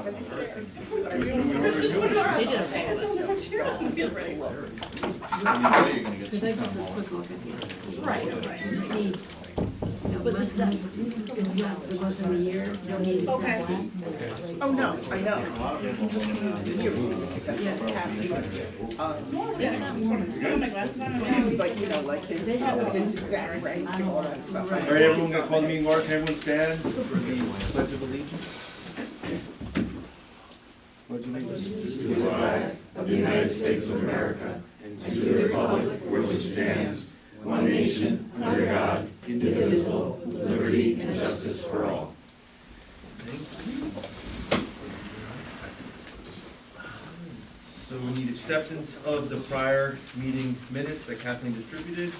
Because I took a quick look at these. Right. But this, it wasn't a year, you don't need Okay. that. Oh, no, I know. But you know, like his exact rank and all that stuff. All right, everyone gonna call the meeting order. Can everyone stand for the Pledge of Allegiance? Pledge of Allegiance. To the flag of the United States of America and to the republic for which it stands, one nation, under God, indivisible, with liberty and justice for all. So we need acceptance of the prior meeting minutes that Kathleen distributed.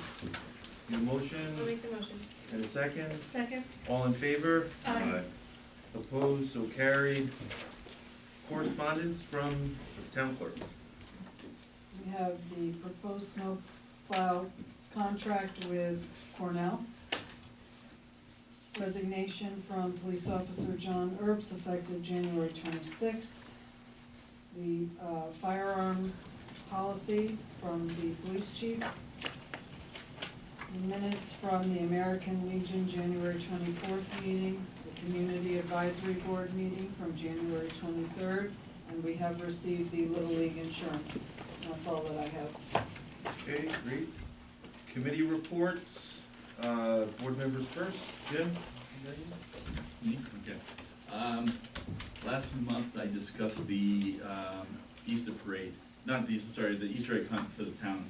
Need a motion I'll make the motion. and a second. Second? All in favor? Aye. Opposed, so carried. Correspondence from the town clerk. We have the proposed snow plow contract with Cornell. Resignation from police officer John Erbs effective January 26th. The firearms policy from the police chief. The minutes from the American Legion January 24th meeting, the Community Advisory Board meeting from January 23rd, and we have received the Little League insurance. That's all that I have. Okay, great. Committee reports, board members first. Jim? Me? Okay. Last month I discussed the Easter parade, not the Easter, sorry, the Easter egg hunt for the town.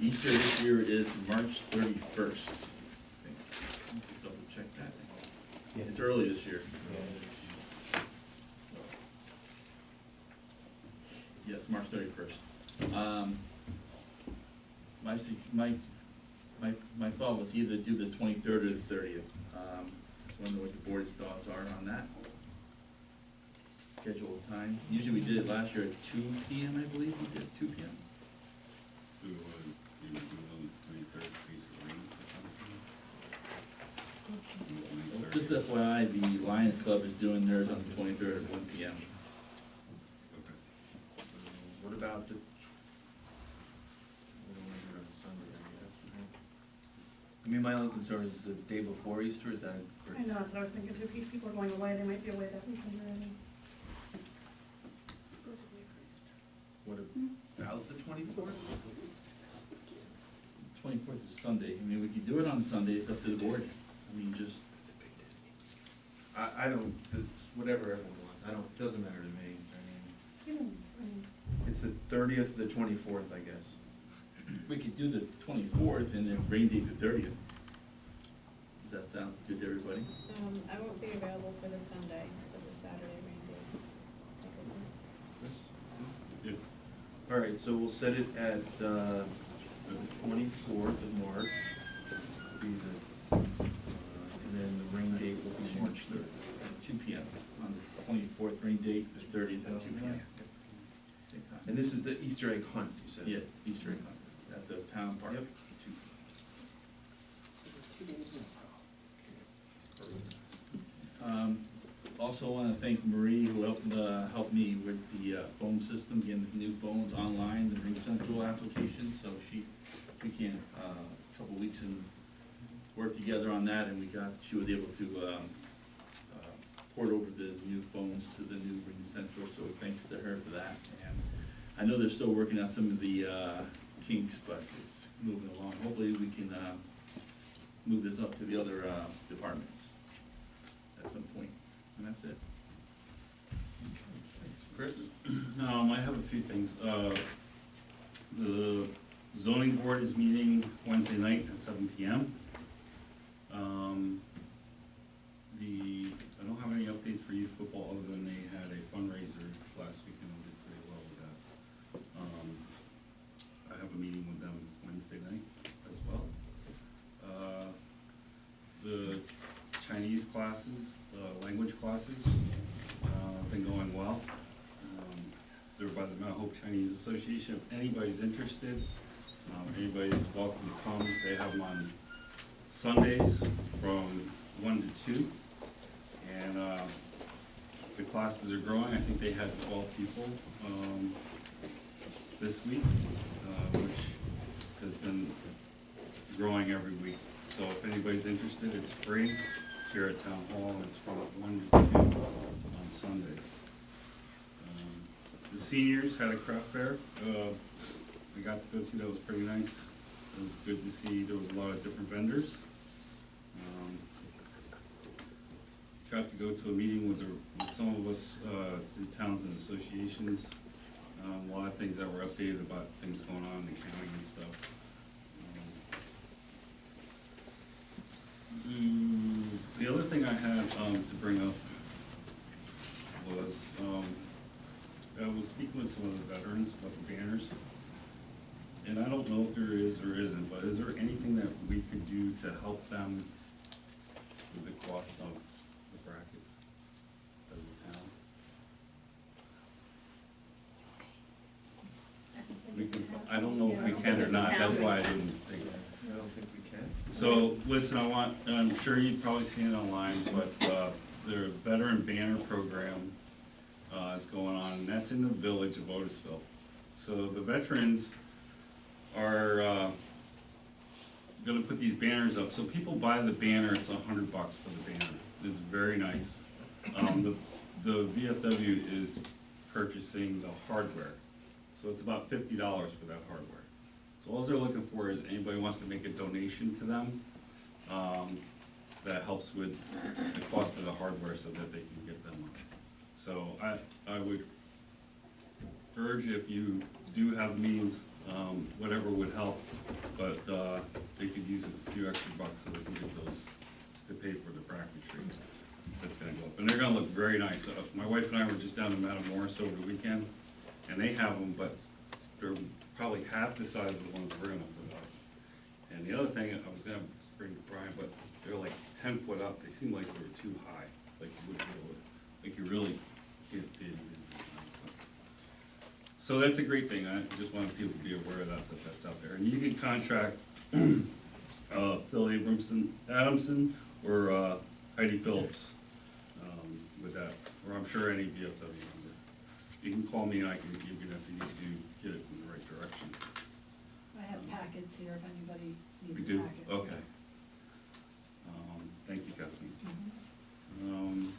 Easter this year is March 31st. Double check that. Yes. It's early this year. So, yes, March 31st. My thought was either do the 23rd or the 30th. I wonder what the board's thoughts are on that. Schedule of time. Usually we did it last year at 2 p.m. I believe we did 2 p.m. So you would do it on the 23rd, please, or Just FYI, the Lions Club is doing theirs on the 23rd at 1 p.m. Okay. What about the? I mean, my only concern is the day before Easter, is that I know, that's what I was thinking too. If people are going away, they might be away that weekend already. What about the 24th? 24th is Sunday. I mean, we could do it on Sunday. It's up to the board. I mean, just. I don't, it's whatever everyone wants. I don't, it doesn't matter to me. I mean, it's the 30th, the 24th, I guess. We could do the 24th and then rain date the 30th. Does that sound good to everybody? I won't be available for the Sunday, for the Saturday rain date. All right, so we'll set it at the 24th of March. Be the, and then the rain date will be March 3rd. 2 p.m. on the 24th, rain date, the 30th at 2 p.m. Same time. And this is the Easter egg hunt, you said? Yeah, Easter egg hunt at the town park. Yep. Also want to thank Marie, who helped me with the phone system, getting the new phones online, the Ring Central application. So we can a couple weeks and work together on that, and she was able to port over the new phones to the new Ring Central. So thanks to her for that. And I know they're still working on some of the kinks, but it's moving along. Hopefully we can move this up to the other departments at some point. And that's it. Chris? I have a few things. The zoning board is meeting Wednesday night at 7 p.m. I don't have any updates for youth football other than they had a fundraiser last weekend and did pretty well with that. I have a meeting with them Wednesday night as well. The Chinese classes, language classes, have been going well. They're by the Mount Hope Chinese Association. If anybody's interested, anybody's welcome to come. They have them on Sundays from 1 to 2. And The classes are growing. I think they had 12 people this week, which has been growing every week. So if anybody's interested, it's free. It's here at Town Hall, and it's from 1 to 2 on Sundays. The seniors had a craft fair. We got to go to, that was pretty nice. It was good to see there was a lot of different vendors. Got to go to a meeting with some of us in towns and associations. A lot of things that were updated about things going on in the county and stuff. The other thing I had to bring up was I was speaking with some of the veterans about the banners, and I don't know if there is or isn't, but is there anything that we could do to help them with the cost of the brackets as a town? I don't know if we can or not, that's why I didn't think. I don't think we can. So, listen, I'm sure you've probably seen it online, but their veteran banner program is going on, and that's in the village of Otisville. So the veterans are gonna put these banners up. So people buy the banner, it's $100 for the banner. It's very nice. The VFW is purchasing the hardware. So it's about $50 for that hardware. So all they're looking for is anybody wants to make a donation to them, that helps with the cost of the hardware so that they can get them on. So I would urge, if you do have means, whatever would help, but they could use a few extra bucks so they can get those to pay for the bracketry that's gonna go up. And they're gonna look very nice. My wife and I were just down in Matamoros over the weekend, and they have them, but they're probably half the size of the ones we're gonna put up. And the other thing I was gonna bring to Brian, but they're like 10 foot up. They seem like they were too high, like you wouldn't be able to, like you really can't see it. So that's a great thing. I just want people to be aware of that that's out there. And you can contract Phil Adamson or Heidi Phillips with that, or I'm sure any VFW member. You can call me and I can give you that if you need to get it in the right direction. I have packets here if anybody We needs a do? packet. Okay. Thank you, Kathleen. Mhm.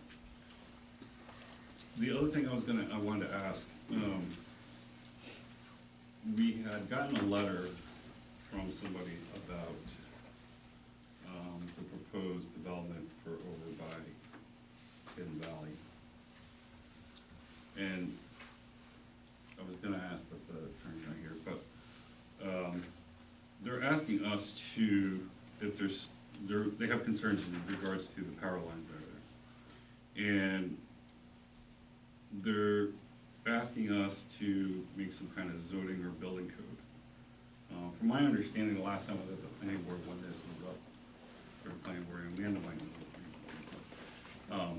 The other thing I wanted to ask, we had gotten a letter from somebody about the proposed development for over by Hidden Valley. And I was gonna ask, but the attorney's not here, but they're asking us to, if they have concerns in regards to the power lines that are there. And they're asking us to make some kind of zoning or building code. From my understanding, the last time I was at the planning board when this was up, for the planning board, and Amanda might know.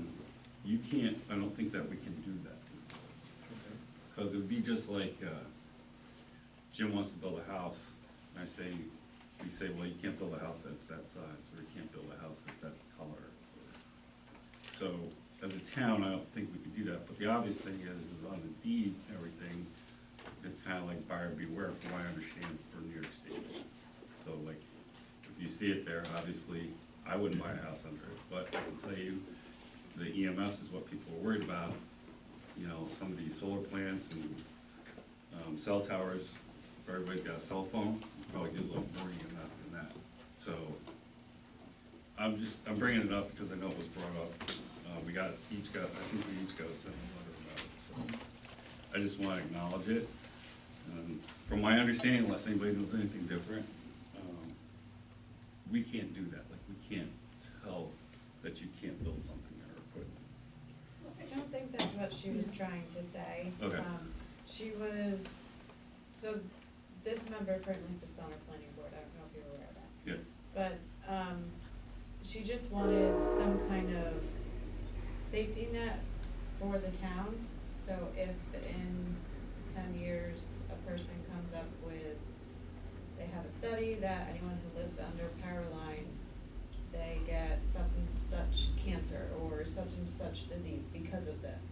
You can't, I don't think that we can do that. Because it would be just like, Jim wants to build a house, and we say, well, you can't build a house that's that size, or you can't build a house that's that color. So, as a town, I don't think we could do that, but the obvious thing is on the deed, everything, it's kind of like buyer beware, from what I understand, for New York State. So, like, if you see it there, obviously, I wouldn't buy a house under it, but I can tell you, the EMFs is what people are worried about. You know, some of these solar plants and cell towers, if everybody's got a cell phone, it probably gives off more EMF than that. So, I'm bringing it up because I know it was brought up. I think we each got a similar letter about it, so I just want to acknowledge it. From my understanding, unless anybody knows anything different, we can't do that. Like, we can't tell that you can't build something there or put it. I don't think that's what she was trying to say. Okay. She was, so this member currently sits on our planning board, I don't know if you're aware of that. Yeah. But, she just wanted some kind of safety net for the town. So if in 10 years, a person comes up with, they have a study that anyone who lives under power lines, they get such and such cancer or such and such disease because of this.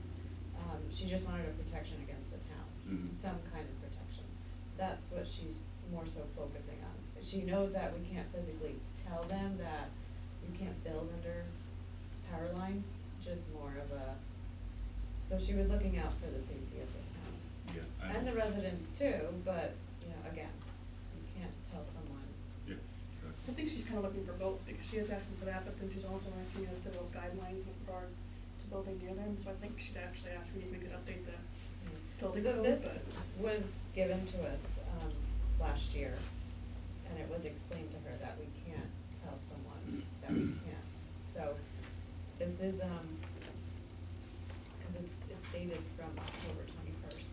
she just wanted a protection against the town, Mhm. some kind of protection. That's what she's more so focusing on. She knows that we can't physically tell them that you can't build under power lines, just more of a, so she was looking out for the safety of the town. Yeah. And the residents too, but, you know, again, you can't tell someone. Yeah, I think she's kind of looking for both, because she is asking for that, but then she's also asking us to develop guidelines with regard to building near them, so I think she's actually asking if we could update the building So code, this but. was given to us, last year, and it was explained to her that we can't tell someone that we can't. So, this is, cause it's dated from October 21st,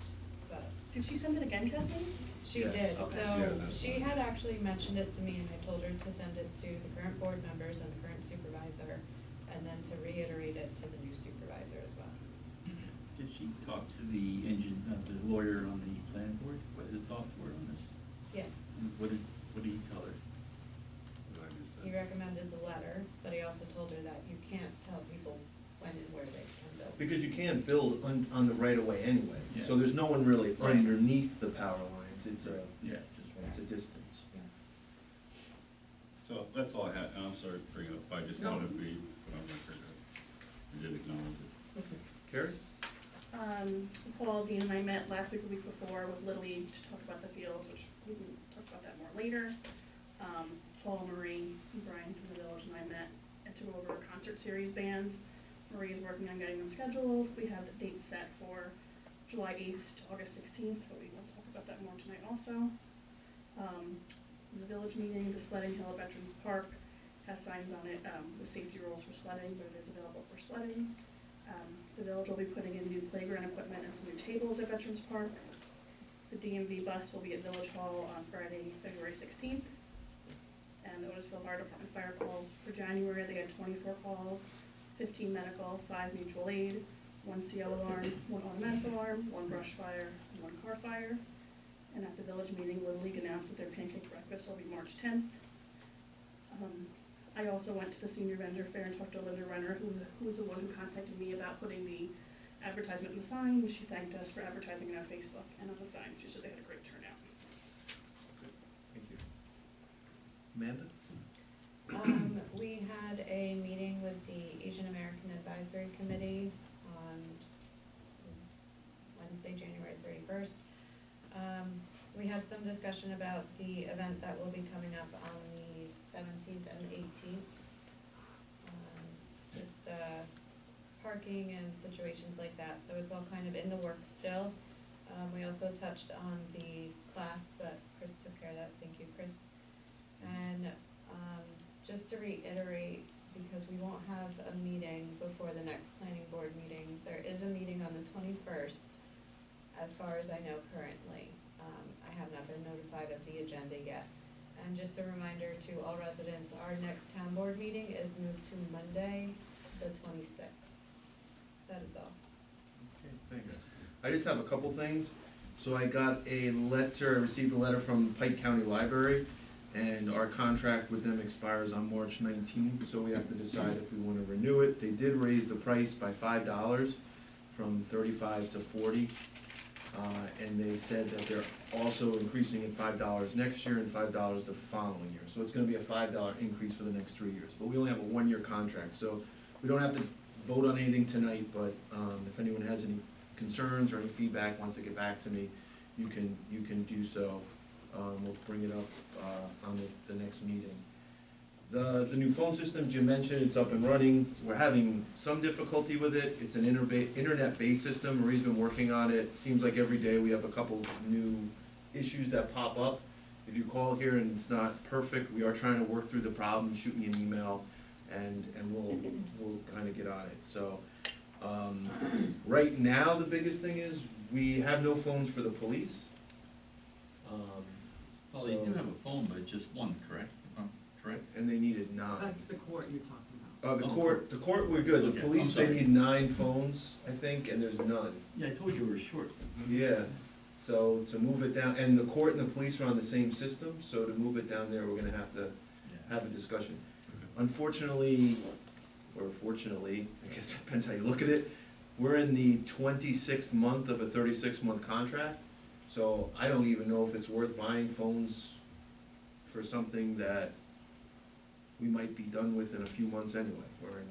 but Did she send it again, Kathleen? she Yes. did, Okay. Yeah, so that's she fine. had actually mentioned it to me, and I told her to send it to the current board members and the current supervisor, and then to reiterate it to the new supervisor as well. Did she talk to the the lawyer on the planning board, what his thoughts were on this? Yes, And what did he tell her? What I just said. he recommended the letter, but he also told her that you can't tell people when and where they can build. Because you can't build on the right of way anyway, so Yeah. there's no one really Right. underneath the power lines, it's a distance. So that's all I had, and I'm sorry to bring it up, I just No. wanted to be, put on record that we did acknowledge it. Carrie? Paul, Dean, and I met last week or week before with Little League to talk about the fields, which we can talk about that more later. Paul, Marie, and Brian from the village and I met and to go over concert series bands. Marie is working on getting them scheduled. We have the date set for July 8th to August 16th, but we will talk about that more tonight also. The village meeting, the Sledding Hill at Veterans Park has signs on it with safety rules for sledding, but it is available for sledding. The village will be putting in new playground equipment and some new tables at Veterans Park. The DMV bus will be at Village Hall on Friday, February 16th. And the Otisville Fire Department fire calls for January, they got 24 calls, 15 medical, 5 mutual aid, 1 CL alarm, 1 automatic alarm, 1 brush fire, and 1 car fire. And at the village meeting, Little League announced that their pancake breakfast will be March 10th. I also went to the senior vendor fair and talked to Linda Renner, who was the one who contacted me about putting the advertisement in the sign. She thanked us for advertising it on Facebook and on the sign. She said they had a great turnout. Thank you. Amanda? We had a meeting with the Asian American Advisory Committee on Wednesday, January 31st. We had some discussion about the event that will be coming up on the 17th and 18th. Just parking and situations like that, so it's all kind of in the works still. We also touched on the class, but Chris took care of that, thank you, Chris. And just to reiterate, because we won't have a meeting before the next planning board meeting, there is a meeting on the 21st, as far as I know currently. I have not been notified of the agenda yet. And just a reminder to all residents, our next town board meeting is moved to Monday, the 26th. That is all. Okay, thanks. I just have a couple things. So I received a letter from Pike County Library, and our contract with them expires on March 19th, so we have to decide if we want to renew it. They did raise the price by $5, from $35 to $40. And they said that they're also increasing it $5 next year and $5 the following year. So it's gonna be a $5 increase for the next 3 years, but we only have a 1-year contract, so we don't have to vote on anything tonight, but, if anyone has any concerns or any feedback, wants to get back to me, you can do so. We'll bring it up, on the next meeting. The new phone system, Jim mentioned, it's up and running. We're having some difficulty with it. It's an internet-based system. Marie's been working on it. Seems like every day we have a couple new issues that pop up. If you call here and it's not perfect, we are trying to work through the problem. Shoot me an email, and we'll kind of get on it. So, right now, the biggest thing is we have no phones for the police. Well, you do have a phone, but just one, correct? Correct? And they needed 9. That's the court you're talking about. The court, we're good. Okay, The police, I'm they sorry. need 9 phones, I think, and there's none. Yeah, I told you we were short. Yeah, so to move it down, and the court and the police are on the same system, so to move it down there, we're gonna have to Yeah. have a discussion. Unfortunately, or fortunately, I guess it depends how you look at it, we're in the 26th month of a 36-month contract, so I don't even know if it's worth buying phones for something that we might be done with in a few months anyway. We're in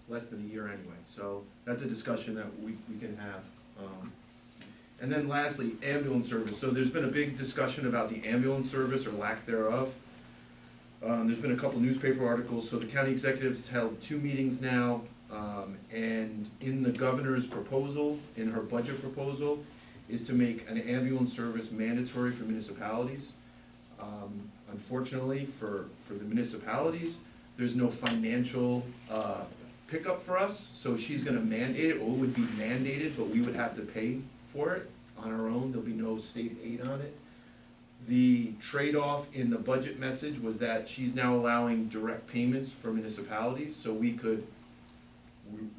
less than a year anyway, so that's a discussion that we can have. And then lastly, ambulance service. So there's been a big discussion about the ambulance service or lack thereof. There's been a couple newspaper articles. So the county executive has held 2 meetings now, and in the governor's proposal, in her budget proposal, is to make an ambulance service mandatory for municipalities. Unfortunately, for the municipalities, there's no financial pickup for us, so she's gonna mandate it, or it would be mandated, but we would have to pay for it on our own. There'll be no state aid on it. The trade-off in the budget message was that she's now allowing direct payments for municipalities, so we could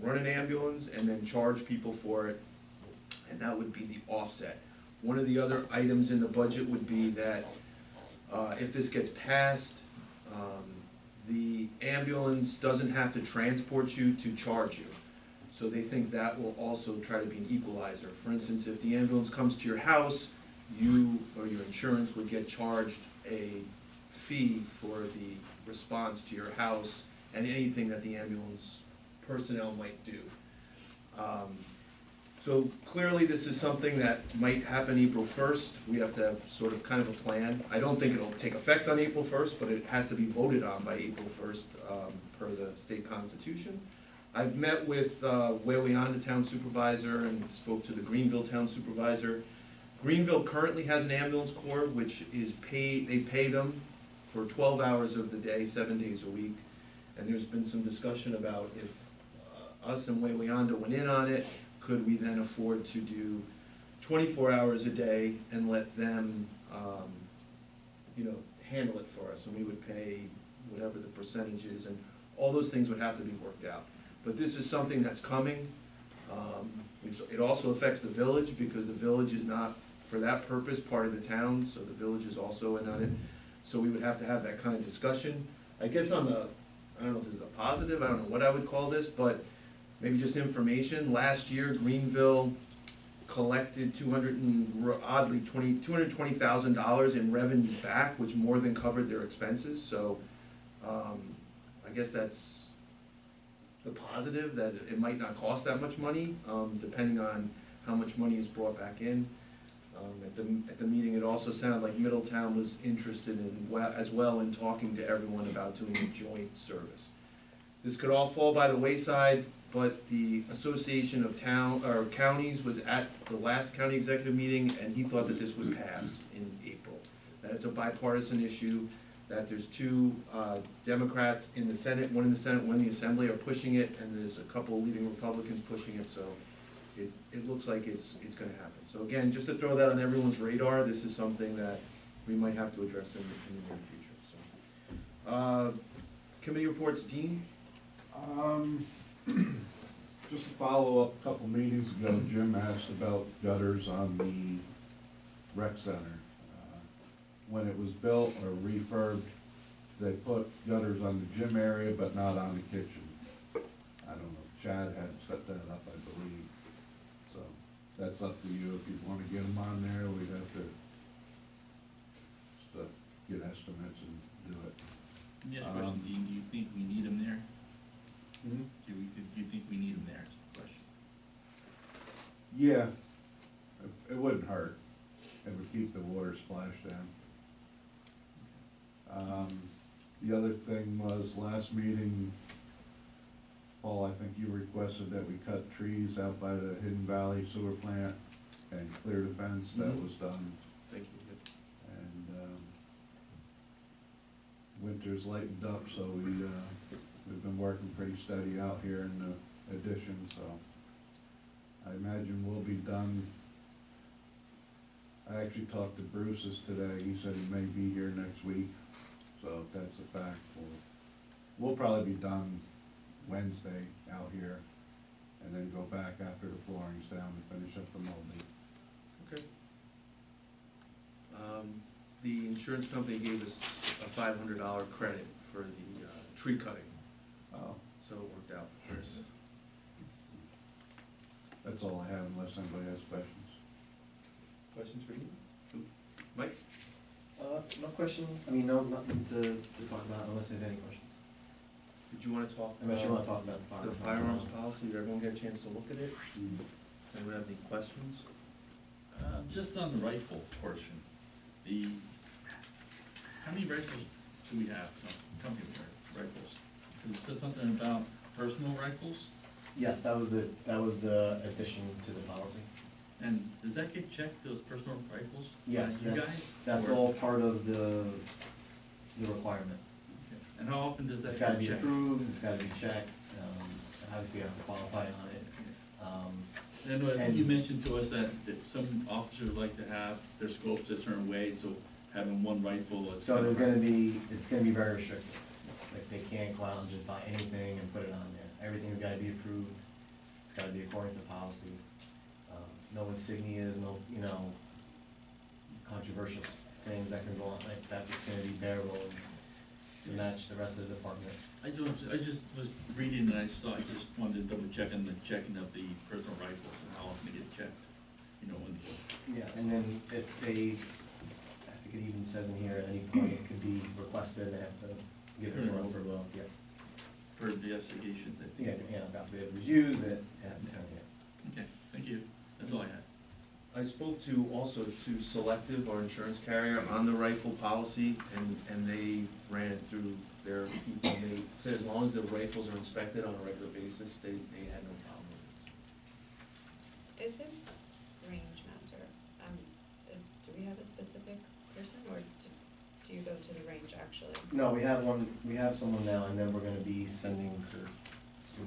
run an ambulance and then charge people for it, and that would be the offset. One of the other items in the budget would be that if this gets passed, the ambulance doesn't have to transport you to charge you. So they think that will also try to be an equalizer. For instance, if the ambulance comes to your house, you or your insurance would get charged a fee for the response to your house and anything that the ambulance personnel might do. So clearly this is something that might happen April 1st. We have to have sort of kind of a plan. I don't think it'll take effect on April 1st, but it has to be voted on by April 1st per the state constitution. I've met with Wayanda town supervisor and spoke to the Greenville town supervisor. Greenville currently has an ambulance corps which is they pay them for 12 hours of the day, 7 days a week. And there's been some discussion about if us and Wayanda went in on it, could we then afford to do 24 hours a day and let them, handle it for us, and we would pay whatever the percentage is, and all those things would have to be worked out. But this is something that's coming. It also affects the village, because the village is not, for that purpose, part of the town, so the village is also in on it. So we would have to have that kind of discussion. I guess on the, I don't know if this is a positive, I don't know what I would call this, but maybe just information. Last year, Greenville collected $220,000 in revenue back, which more than covered their expenses. So I guess that's the positive, that it might not cost that much money, depending on how much money is brought back in. At the meeting, it also sounded like Middletown was interested in, as well, in talking to everyone about doing a joint service. This could all fall by the wayside, but the Association of Counties was at the last county executive meeting, and he thought that this would pass in April. That it's a bipartisan issue, that there's 2 Democrats in the Senate, one in the Senate, one in the Assembly, are pushing it, and there's a couple leading Republicans pushing it, so it looks like it's gonna happen. So again, just to throw that on everyone's radar, this is something that we might have to address in the near future, so. Committee reports, Dean? Just to follow up, a couple meetings ago, Jim asked about gutters on the rec center. When it was built or refurbed, they put gutters on the gym area, but not on the kitchen. I don't know, Chad had set that up, I believe. So, that's up to you, if you wanna get them on there, we'd have to just, get estimates and do it. Yes, question, Dean, do you think we need them there? Hmm? Do you think we need them there, is the question? Yeah, it wouldn't hurt. It would keep the water splashed down. The other thing was, last meeting, Paul, I think you requested that we cut trees out by the Hidden Valley Sewer Plant and clear the fence. That was done. Thank you. And, winter's lightened up, so we've been working pretty steady out here in the addition, so I imagine we'll be done. I actually talked to Bruce's today. He said he may be here next week, so if that's a fact, we'll probably be done Wednesday out here, and then go back after the flooring's down and finish up the molding. Okay. The insurance company gave us a $500 credit for the tree cutting, Oh, so it worked out for us. That's all I have unless anybody has questions. Questions for you? Mike? No question, I mean, no, nothing to talk about unless there's any questions. Did you wanna talk? Unless you wanna talk about The firearms policy, did everyone get a chance to look at it? Does anyone have any questions? Just on the rifle portion, how many rifles do we have, company rifles? It says something about personal rifles, Yes, that was the addition to the policy. and does that get checked, those personal rifles? by Yes, you that's, guys, that's or- all part of the requirement. And how often does that It's get gotta checked? be approved, it's gotta be checked, obviously you have to qualify on it. And I think And- you mentioned to us that some officers like to have their scopes a certain way, so having one rifle is. So it's gonna be very restricted. Like, they can't go out and just buy anything and put it on there. Everything's gotta be approved, it's gotta be according to policy. No insignias, no, controversial things that can go on like that, it's gonna be bare bones to match the rest of the department. I just was reading and I just wanted to double check on the checking of the personal rifles and how often they get checked, Yeah, and then if they, I think it even says in here, at any point it could be requested, they have to give it to us to look, yeah. for investigations, I Yeah, think. God forbid it was used, it had to turn it. Okay, thank you, that's all I had. I spoke to Selective, our insurance carrier, on the rifle policy, and they ran it through their people. They said as long as the rifles are inspected on a regular basis, they had no problem with it. Is this range master, do we have a specific person, or do you go to the range actually? No, we have someone now, and then we're gonna be sending for soon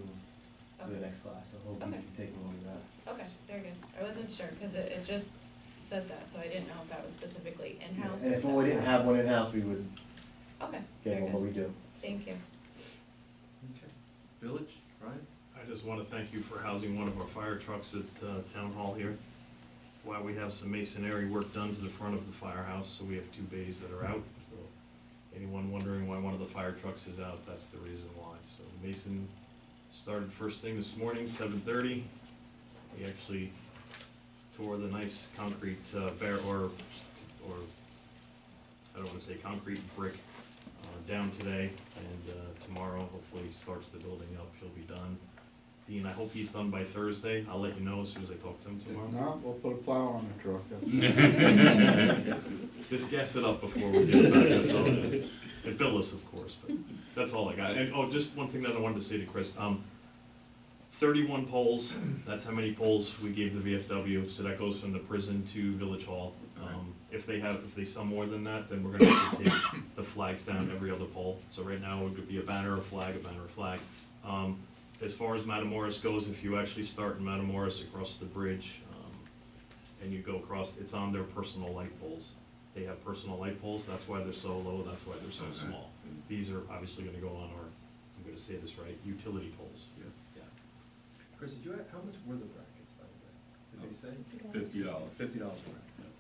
to the Okay. next class, so we'll be Okay. taking a look at that. Okay, very good. I wasn't sure, because it just says that, so I didn't know if that was specifically in-house. And or if that we was didn't have one out-house. in-house, we would Okay, get very one, but good. we do. Thank you. Okay. Village, Brian? I just want to thank you for housing one of our fire trucks at Town Hall here. While we have some masonry work done to the front of the firehouse, so we have 2 bays that are out. So anyone wondering why one of the fire trucks is out, that's the reason why. So Mason started first thing this morning, 7:30. We actually tore the nice concrete or I don't wanna say concrete brick down today, and tomorrow hopefully starts the building up, she'll be done. Dean, I hope he's done by Thursday, I'll let you know as soon as I talk to him tomorrow. No, we'll put a plow on the truck. Just gas it up before we get it back, that's all it is. And bill us, of course, but that's all I got. And, oh, just one thing that I wanted to say to Chris, 31 poles, that's how many poles we gave the VFW, so that goes from the prison to Village Hall. If they sell more than that, then we're gonna have to take the flags down every other pole. So right now, it would be a banner, a flag, a banner, a flag. As far as Matamoros goes, if you actually start in Matamoros across the bridge, and you go across, it's on their personal light poles. They have personal light poles, that's why they're so low, that's why they're so small. These are obviously gonna go on our, I'm gonna say this right, utility poles. Yeah. Chris, how much were the brackets, by the way? Did they say? $50. $50 bracket.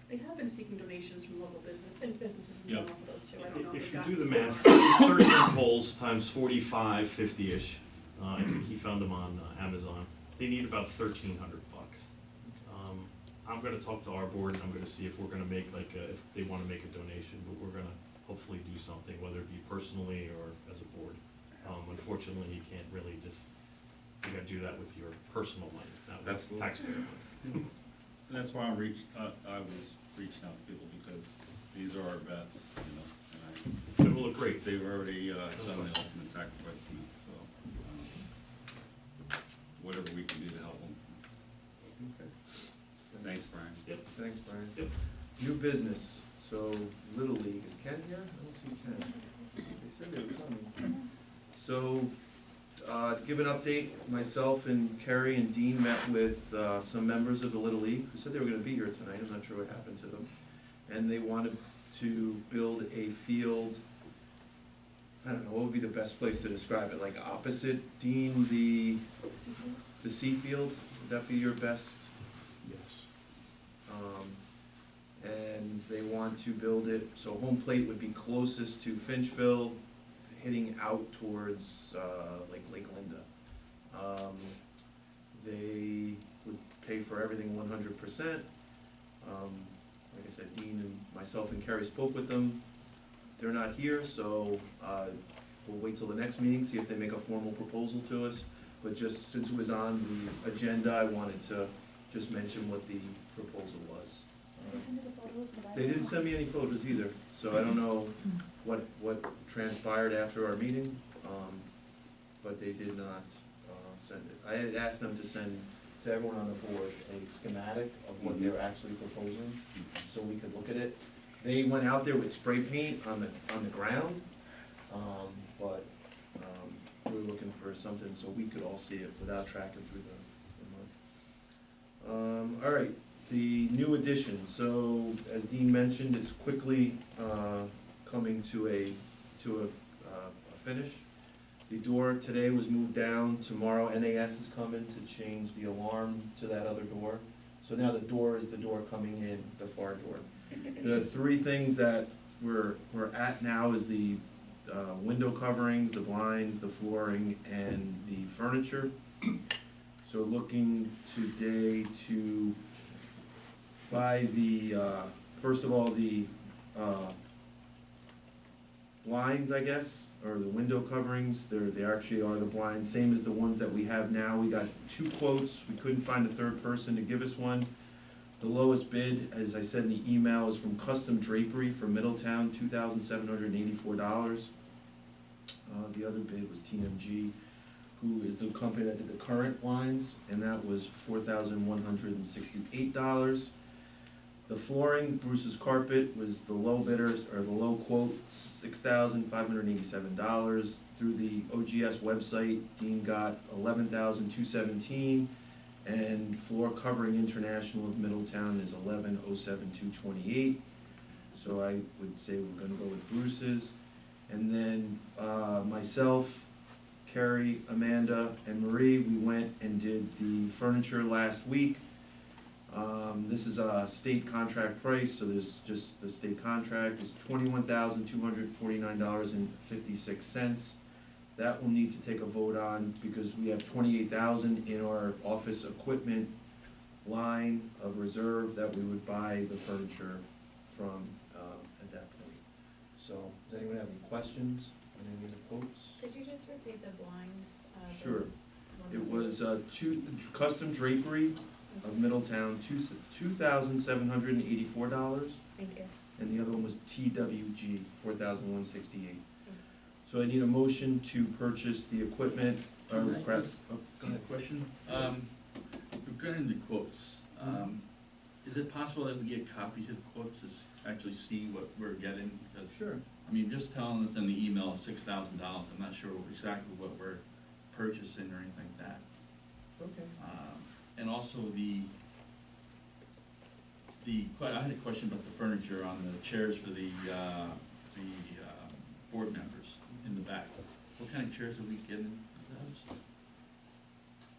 They have been seeking donations from local businesses in Yep. general for those two. I don't know If you they've do the gotten math, so 31 poles times 45, 50-ish, I think he found them on Amazon. They need about $1,300. I'm gonna talk to our board, and I'm gonna see if we're gonna make if they wanna make a donation, but we're gonna hopefully do something, whether it be personally or as a board. Unfortunately, you can't really you gotta do that with your personal money, not with taxpayer money. That's why I was reaching out to people, because these are our vets, and It's gonna look great. they've already done the ultimate sacrifice to me, so, whatever we can do to help them. Okay. Thanks, Brian. Yep. Thanks, Brian. Yep. New business, so Little League, is Ken here? I don't see Ken. They said they were coming. So, give an update, myself and Kerry and Dean met with some members of the Little League, who said they were gonna be here tonight, I'm not sure what happened to them. And they wanted to build a field, I don't know, what would be the best place to describe it, like opposite, Dean, the C field, would that be your best? Yes. And they want to build it, so home plate would be closest to Finchville, hitting out towards, like Lake Linda. they would pay for everything 100%. Like I said, Dean and myself and Carrie spoke with them. They're not here, so we'll wait till the next meeting, see if they make a formal proposal to us. But just since it was on the agenda, I wanted to just mention what the proposal was. Did they send you the photos? Did I- They didn't send me any photos either, so I don't know what transpired after our meeting, but they did not send it. I had asked them to send to everyone on the board a schematic of what they're actually proposing, so we could look at it. They went out there with spray paint on the ground, but we were looking for something so we could all see it without tracking through the month. All right, the new addition, so as Dean mentioned, it's quickly coming to a finish. The door today was moved down, tomorrow NAS is coming to change the alarm to that other door. So now the door is the door coming in, the far door. The three things that we're at now is the window coverings, the blinds, the flooring, and the furniture. So looking today to buy the, first of all, the blinds, I guess, or the window coverings. They actually are the blinds, same as the ones that we have now. We got 2 quotes. We couldn't find a third person to give us one. The lowest bid, as I said in the email, is from Custom Drapery for Middletown, $2,784. The other bid was TMG, who is the company that did the current lines, and that was $4,168. The flooring, Bruce's Carpet, was the low bidders, or the low quote, $6,587. Through the OGS website, Dean got $11,217, and Floor Covering International of Middletown is $11,072.28. So I would say we're gonna go with Bruce's. And then myself, Carrie, Amanda, and Marie, we went and did the furniture last week. This is a state contract price, so there's just the state contract is $21,249.56. That we'll need to take a vote on because we have $28,000 in our office equipment line of reserve that we would buy the furniture from at that point. So, does anyone have any questions on any of the quotes? Could you just repeat the blinds? Sure. those It ones? was Custom Drapery of Middletown, $2,784, Thank you. and the other one was TWG, $4,168. So I need a motion to purchase the equipment, Can I crap, just- Go ahead, question. Regarding the quotes, is it possible that we get copies of quotes to actually see what we're getting? Because, Sure. I mean, just telling us in the email $6,000, I'm not sure exactly what we're purchasing or anything like that. Okay. And also I had a question about the furniture on the chairs for the board members in the back. What kind of chairs are we getting those? I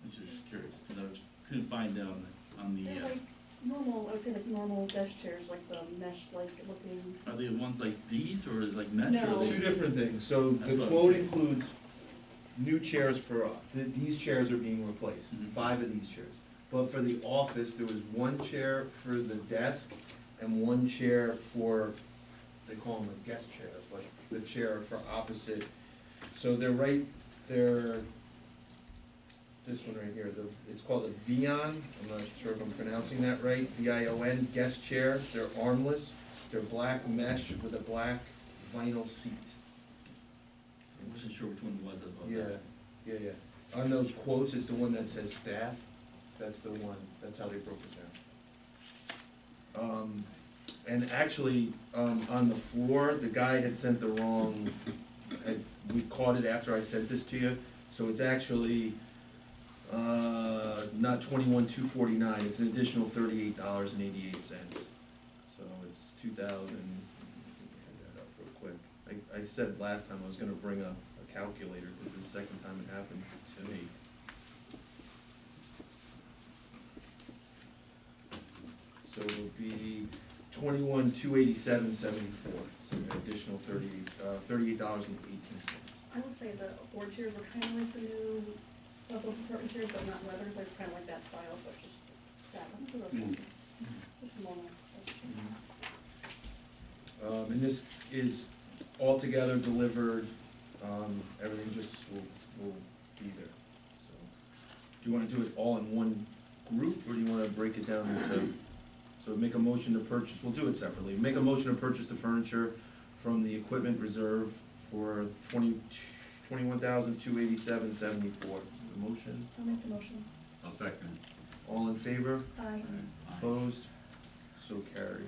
was just curious, because couldn't find on the, They're like normal, I would say like normal desk chairs, like the mesh-like looking. are they ones like these, or is it like mesh? No. Or are they- Two different things. So That's the what- quote includes new chairs for, these chairs are being replaced, Mhm. 5 of these chairs. But for the office, there was 1 chair for the desk and 1 chair for, they call them a guest chair, but the chair for opposite. So they're this one right here, it's called a Vion, I'm not sure if I'm pronouncing that right, VION, guest chair. They're armless, they're black mesh with a black vinyl seat. I wasn't sure which one it was, that's what I was Yeah, asking. yeah. On those quotes, it's the one that says staff, that's the one, that's how they broke it down. And actually, on the floor, the guy had sent the wrong, we caught it after I sent this to you, so it's actually, not $21,249, it's an additional $38.88. So it's 2,000, let me add that up real quick. I said last time I was gonna bring a calculator, this is the second time it happened to me. So it'll be $21,287.74, so an additional $38.18. I would say the board chairs were kind of like the new leather curtains, but not leather, they're kind of like that style, but just that, I think they're okay. Just normal. And this is altogether delivered, everything just will be there, so. Do you wanna do it all in one group, or do you wanna break it down into, so make a motion to purchase, we'll do it separately. Make a motion to purchase the furniture from the equipment reserve for $21,287.74. Motion, I'll make the motion. I'll second. all in favor? Aye. Opposed? So carried.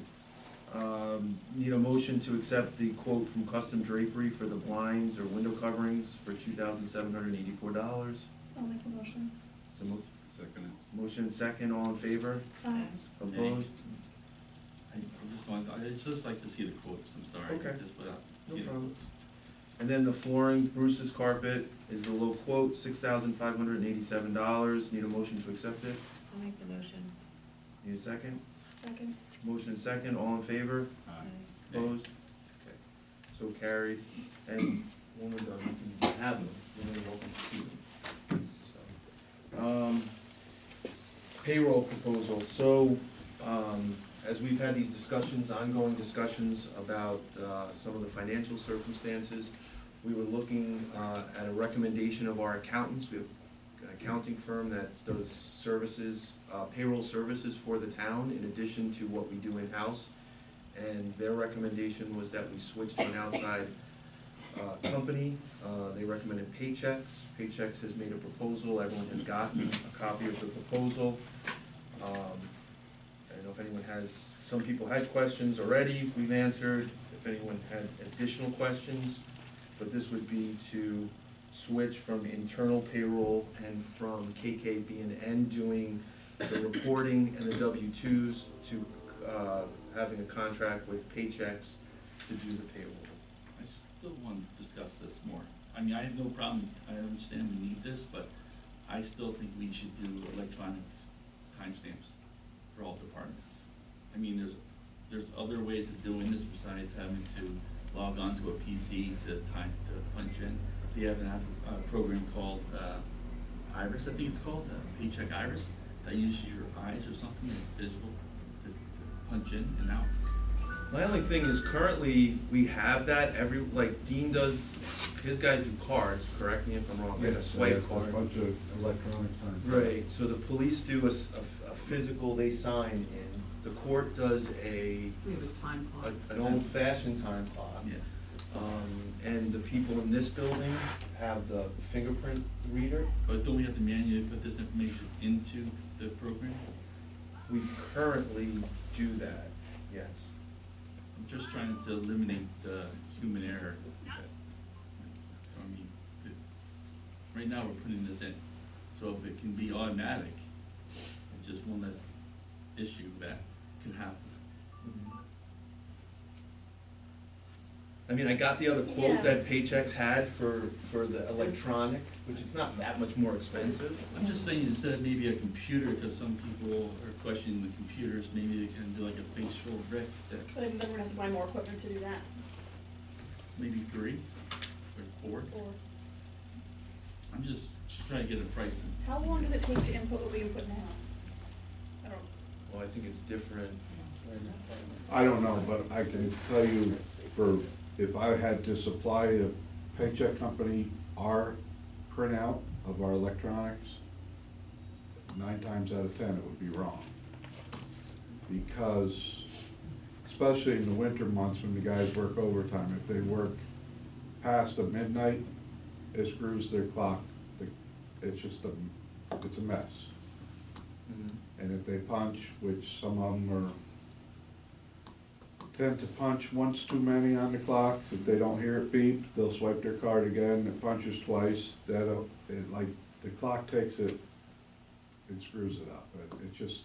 Need a motion to accept the quote from Custom Drapery for the blinds or window coverings for $2,784. I'll make the motion. So Second. motion second, all in favor? Aye. Opposed? I'd just like to see the quotes, I'm sorry. Okay. Just without No seeing the problem. quotes. And then the flooring, Bruce's carpet is a low quote, $6,587. Need a motion to accept it? I'll make the motion. Need a second? Second. Motion second, all in favor? Opposed? Okay. So carried. And when we're done, you can have them, you're more than welcome to see them. So, payroll proposal. So, as we've had these discussions, ongoing discussions about some of the financial circumstances, we were looking at a recommendation of our accountants. We have an accounting firm that does services, payroll services for the town in addition to what we do in-house. And their recommendation was that we switch to an outside company. They recommended Paychex. Paychex has made a proposal, everyone has gotten a copy of the proposal. I don't know if anyone has, some people had questions already, we've answered, if anyone had additional questions, but this would be to switch from internal payroll and from KKB&N doing the reporting and the W-2s to having a contract with Paychex to do the payroll. I still want to discuss this more. I mean, I have no problem, I understand we need this, but I still think we should do electronic timestamps for all departments. I mean, there's other ways of doing this besides having to log on to a PC to punch in. They have a program called Iris, I think it's called, Paycheck Iris, that uses your eyes or something, visual, to punch in and out. My only thing is currently, we have that like Dean does, his guys do cards, correct me if I'm wrong, like a swipe card. A bunch of electronic time. Right, so the police do a physical, they sign in, the court does We have a time clock. an old-fashioned time clock. Yeah. And the people in this building have the fingerprint reader. But don't we have to manually put this information into the program? We currently do that, yes. I'm just trying to eliminate the human error. I mean, right now we're putting this in, so if it can be automatic, it's just one less issue that can happen. I mean, I got the other quote Yeah. that Paychex had for the electronic, which is not that much more expensive. I'm just saying, instead of maybe a computer, because some people are questioning the computers, maybe they can do like a facial rec, that But then we're gonna have to buy more equipment to do that, maybe 3 or 4. or I'm just trying to get a price. how long does it take to input what we input now? I don't, Well, I think it's different. I don't know, but I can tell you, if I had to supply a Paycheck company our printout of our electronics, 9 times out of 10 it would be wrong. Because, especially in the winter months when the guys work overtime, if they work past midnight, it screws their clock. It's just it's a mess. And if they punch, which some of them tend to punch once too many on the clock, if they don't hear it beep, they'll swipe their card again, it punches twice, the clock takes it and screws it up, it just,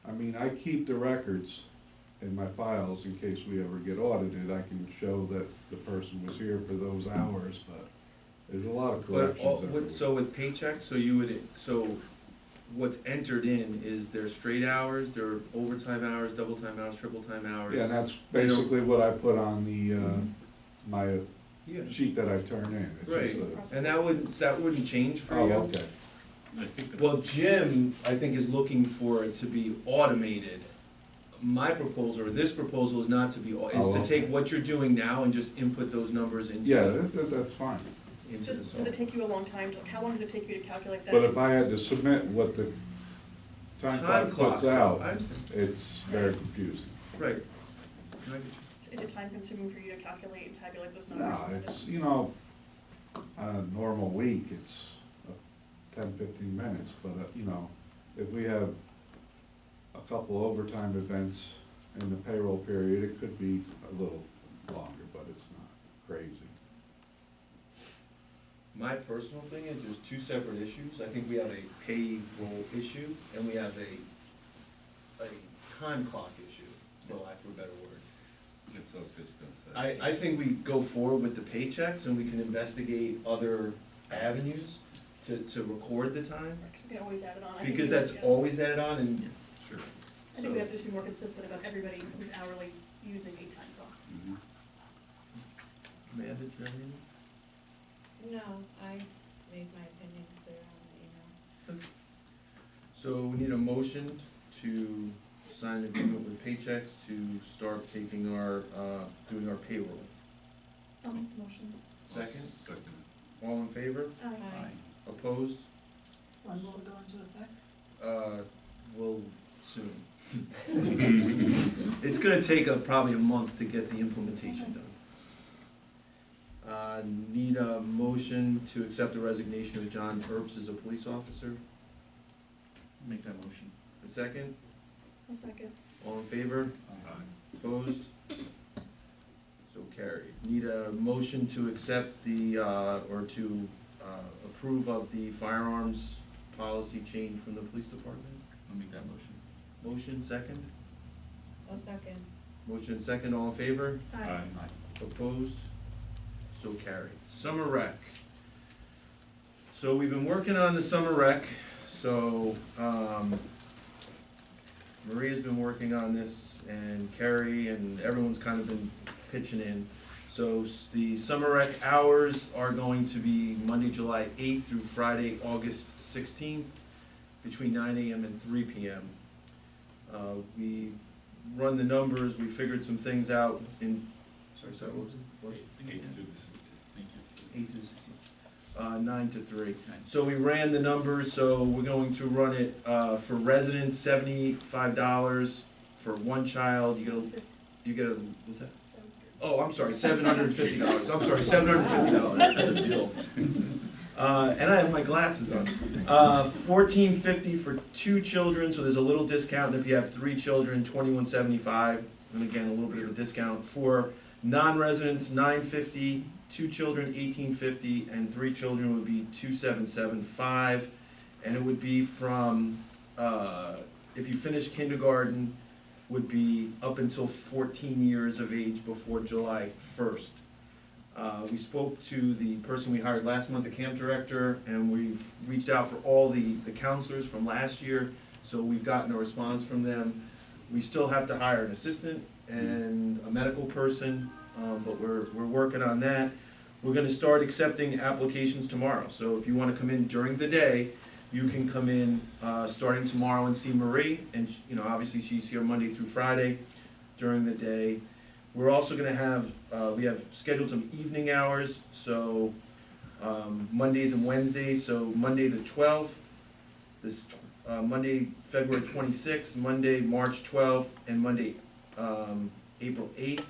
I mean, I keep the records in my files in case we ever get audited, I can show that the person was here for those hours, but there's a lot of But, corrections. so with Paychex, so what's entered in is their straight hours, their overtime hours, double time hours, triple time hours. Yeah, and that's They don't- basically what I put on the, my Yeah. sheet that I turn in. It's Right, just and that wouldn't change a- for you? Oh, okay. I think that. Well, Jim, I think, is looking for it to be automated. My proposal, or this proposal, is not to be, is Oh, to okay. take what you're doing now and just input those numbers into. Yeah, that's fine. Into the Does software. it take you a long time to, how long does it take you to calculate that? But if I had to submit what the time clock clock's puts out, I understand, it's very confusing. right. Can I get you? Is it time consuming for you to calculate and tabulate those No, numbers? it's, on a normal week, it's 10-15 minutes, but, if we have a couple overtime events in the payroll period, it could be a little longer, but it's not crazy. My personal thing is, there's two separate issues. I think we have a payroll issue, and we have a time clock issue, for lack of a better word. That's what I was just gonna say. I think we go forward with the paychecks, and we can investigate other avenues to record the time, We can always add it on. I think because we- that's yeah. always added on, and Sure. I think we have to just be more consistent about everybody who's hourly using a time clock. Mhm. Amanda, do you have anything? No, I made my opinion clear on the email. So we need a motion to sign an agreement with Paychex to start taking our, doing our payroll. I'll make the motion. Second, Second. all in favor? Aye. Opposed? When will it go into effect? Well, soon. It's gonna take probably a month to get the implementation done. Need a motion to accept the resignation of John Herbst as a police officer. Make that motion. A second, I'll second. all in favor? Aye. Opposed? So carried. Need a motion to accept the, or to approve of the firearms policy change from the police department. I'll make that motion. Motion, second? A second. Motion second, all in favor? Aye. Opposed? So carried. Summer rec. So we've been working on the summer rec, so, Maria's been working on this, and Carrie, and everyone's kind of been pitching in. So the summer rec hours are going to be Monday, July 8th through Friday, August 16th, between 9 AM and 3 PM. We run the numbers, we figured some things out in, sorry, what was it? What? 8 to the 16th. Thank you. 8 through 16. 9 to 3. Nine. So we ran the numbers, so we're going to run it, for residents, $75 for one child, you get a, what's that? Oh, I'm sorry, $750, I'm sorry, $750. That's a deal. And I have my glasses on. $14.50 for 2 children, so there's a little discount, and if you have 3 children, $21.75, and again, a little bit of a discount. For non-residents, $9.50, 2 children, $18.50, and 3 children would be $27.75. And it would be from, if you finish kindergarten, would be up until 14 years of age before July 1st. We spoke to the person we hired last month, the camp director, and we've reached out for all the counselors from last year, so we've gotten a response from them. We still have to hire an assistant and a medical person, but we're working on that. We're gonna start accepting applications tomorrow, so if you wanna come in during the day, you can come in, starting tomorrow and see Marie, and, obviously she's here Monday through Friday during the day. We're also gonna have, we have scheduled some evening hours, so, Mondays and Wednesdays, so Monday the 12th, Monday, February 26th, Monday, March 12th, and Monday, April 8th.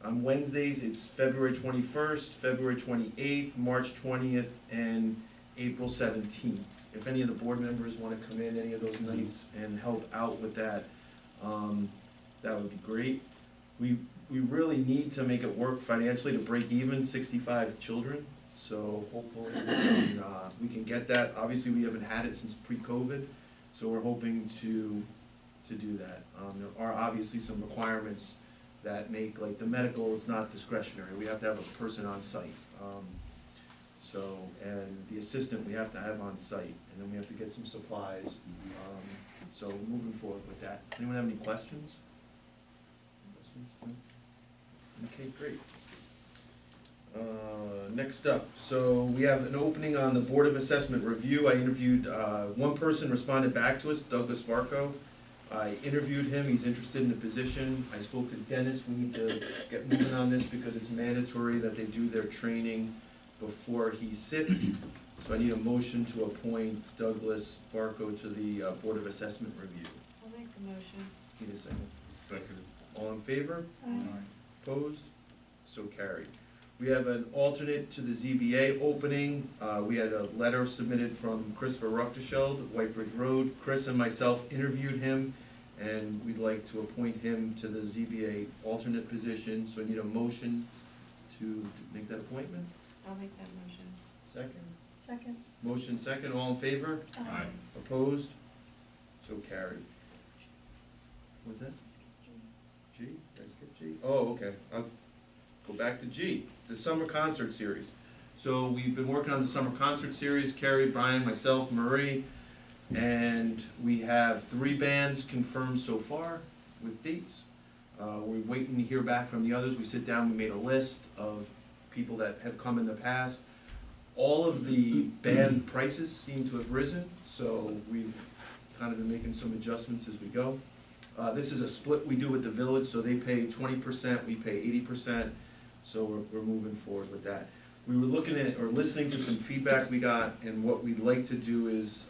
On Wednesdays, it's February 21st, February 28th, March 20th, and April 17th. If any of the board members wanna come in any of those nights and help out with that, that would be great. We really need to make it work financially to break even 65 children, so hopefully we can get that. Obviously, we haven't had it since pre-COVID, so we're hoping to do that. There are obviously some requirements that make, like the medical, it's not discretionary, we have to have a person on site. And the assistant we have to have on site, and then we have to get some supplies. So moving forward with that. Does anyone have any questions? Okay, great. Next up, so we have an opening on the Board of Assessment Review. I interviewed, one person responded back to us, Douglas Varco. I interviewed him, he's interested in the position. I spoke to Dennis, we need to get moving on this because it's mandatory that they do their training before he sits. So I need a motion to appoint Douglas Varco to the Board of Assessment Review. I'll make the motion. Need a second? Second. All in favor? Aye. Opposed? So carried. We have an alternate to the ZBA opening. We had a letter submitted from Christopher Rucktescheld, White Bridge Road. Chris and myself interviewed him, and we'd like to appoint him to the ZBA alternate position. So I need a motion to make that appointment. I'll make that motion. Second? Second. Motion second, all in favor? Aye. Opposed? So carried. What's that? G? Did I skip G? Oh, okay. I'll go back to G, the summer concert series. So we've been working on the summer concert series, Carrie, Brian, myself, Marie, and we have 3 bands confirmed so far with dates. We're waiting to hear back from the others. We sit down, we made a list of people that have come in the past. All of the band prices seem to have risen, so we've kind of been making some adjustments as we go. This is a split we do with the village, so they pay 20%, we pay 80%, so we're moving forward with that. We were looking at, or listening to some feedback we got, and what we'd like to do is,